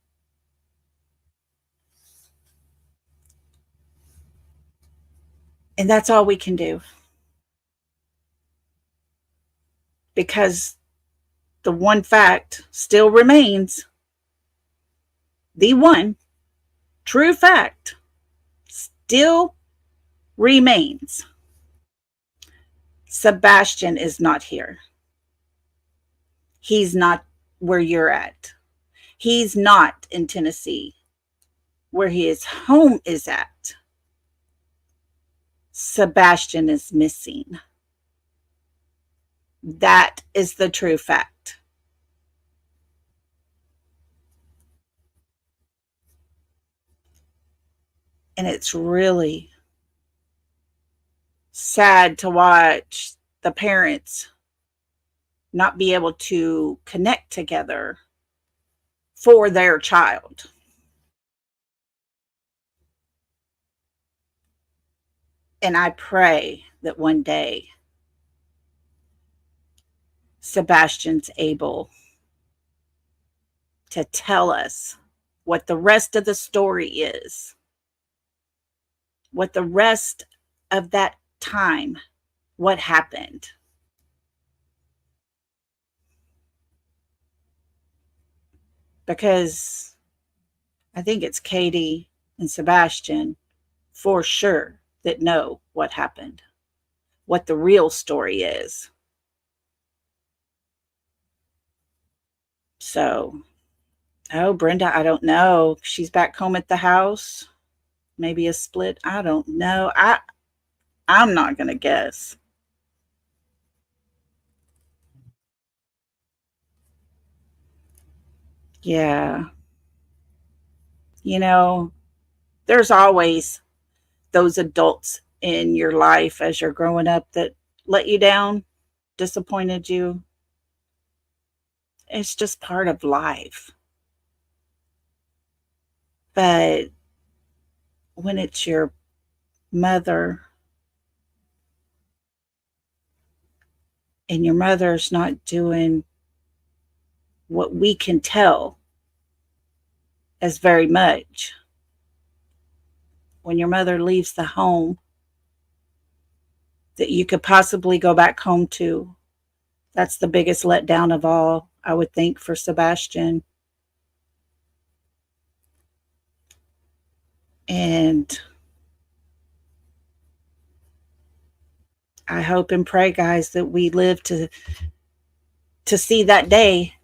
And that's all we can do. Because the one fact still remains, the one true fact still remains. Sebastian is not here. He's not where you're at. He's not in Tennessee, where his home is at. Sebastian is missing. That is the true fact. And it's really sad to watch the parents not be able to connect together for their child. And I pray that one day Sebastian's able to tell us what the rest of the story is, what the rest of that time, what happened. Because I think it's Katie and Sebastian for sure that know what happened, what the real story is. So, oh, Brenda, I don't know. She's back home at the house. Maybe a split. I don't know. I'm not going to guess. Yeah. You know, there's always those adults in your life as you're growing up that let you down, disappointed you. It's just part of life. But when it's your mother, and your mother's not doing what we can tell as very much. When your mother leaves the home that you could possibly go back home to, that's the biggest letdown of all, I would think, for Sebastian. And I hope and pray, guys, that we live to see that day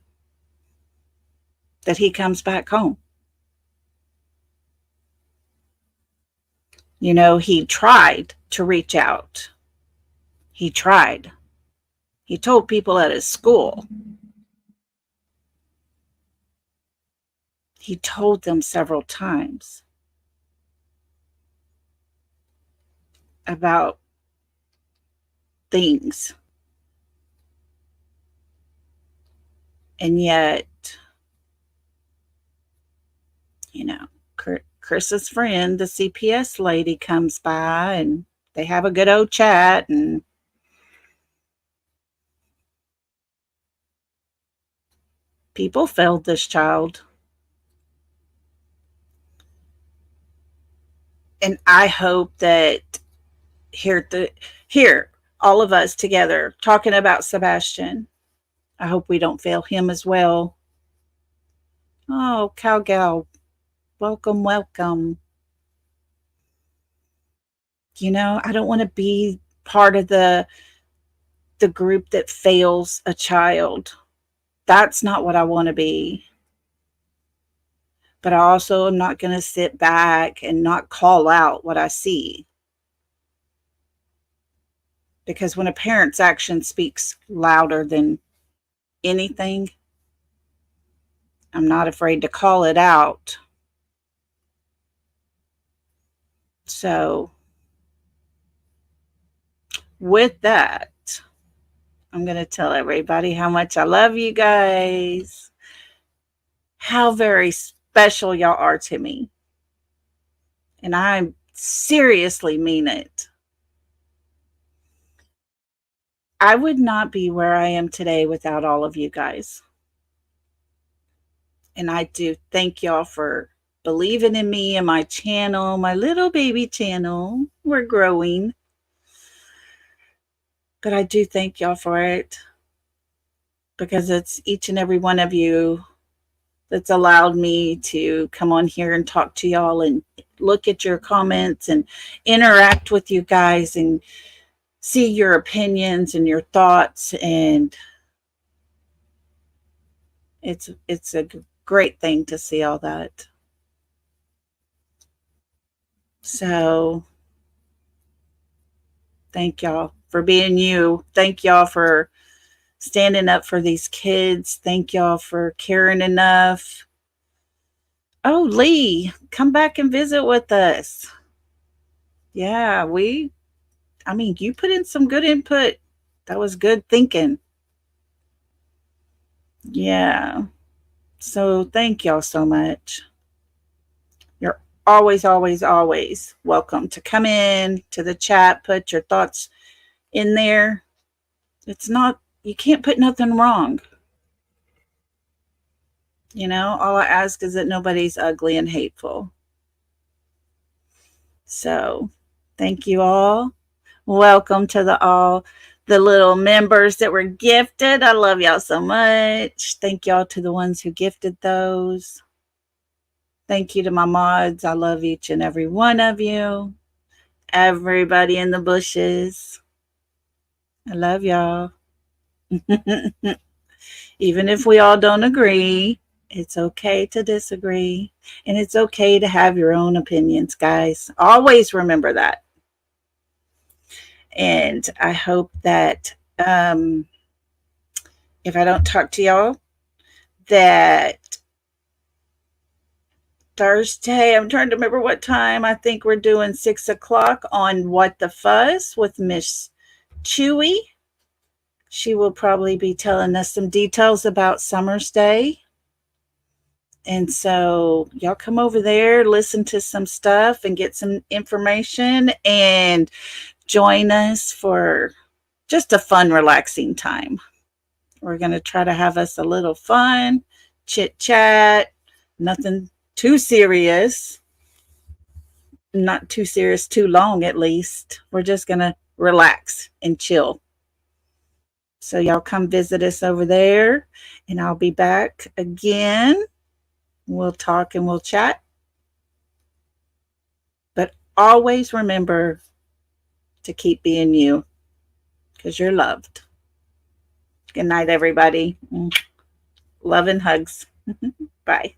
that he comes back home. You know, he tried to reach out. He tried. He told people at his school. He told them several times about things. And yet, you know, Chris's friend, the CPS lady, comes by and they have a good old chat, and people failed this child. And I hope that here, all of us together talking about Sebastian, I hope we don't fail him as well. Oh, Cowgal, welcome, welcome. You know, I don't want to be part of the group that fails a child. That's not what I want to be. But I also am not going to sit back and not call out what I see. Because when a parent's action speaks louder than anything, I'm not afraid to call it out. So, with that, I'm going to tell everybody how much I love you guys. How very special y'all are to me. And I seriously mean it. I would not be where I am today without all of you guys. And I do thank y'all for believing in me and my channel, my little baby channel. We're growing. But I do thank y'all for it, because it's each and every one of you that's allowed me to come on here and talk to y'all and look at your comments and interact with you guys and see your opinions and your thoughts. And it's a great thing to see all that. So thank y'all for being you. Thank y'all for standing up for these kids. Thank y'all for caring enough. Oh, Lee, come back and visit with us. Yeah, you put in some good input. That was good thinking. Yeah. So thank y'all so much. You're always, always, always welcome to come in to the chat, put your thoughts in there. You can't put nothing wrong. You know, all I ask is that nobody's ugly and hateful. So thank you all. Welcome to the little members that were gifted. I love y'all so much. Thank y'all to the ones who gifted those. Thank you to my mods. I love each and every one of you. Everybody in the bushes. I love y'all. Even if we all don't agree, it's okay to disagree. And it's okay to have your own opinions, guys. Always remember that. And I hope that if I don't talk to y'all, that Thursday, I'm trying to remember what time. I think we're doing 6 o'clock on What the Fuzz with Miss Chewy. She will probably be telling us some details about Summer's Day. And so y'all come over there, listen to some stuff and get some information, and join us for just a fun, relaxing time. We're going to try to have us a little fun, chit chat, nothing too serious, not too serious, too long at least. We're just going to relax and chill. So y'all come visit us over there, and I'll be back again. We'll talk and we'll chat. But always remember to keep being you, because you're loved. Good night, everybody. Love and hugs. Bye.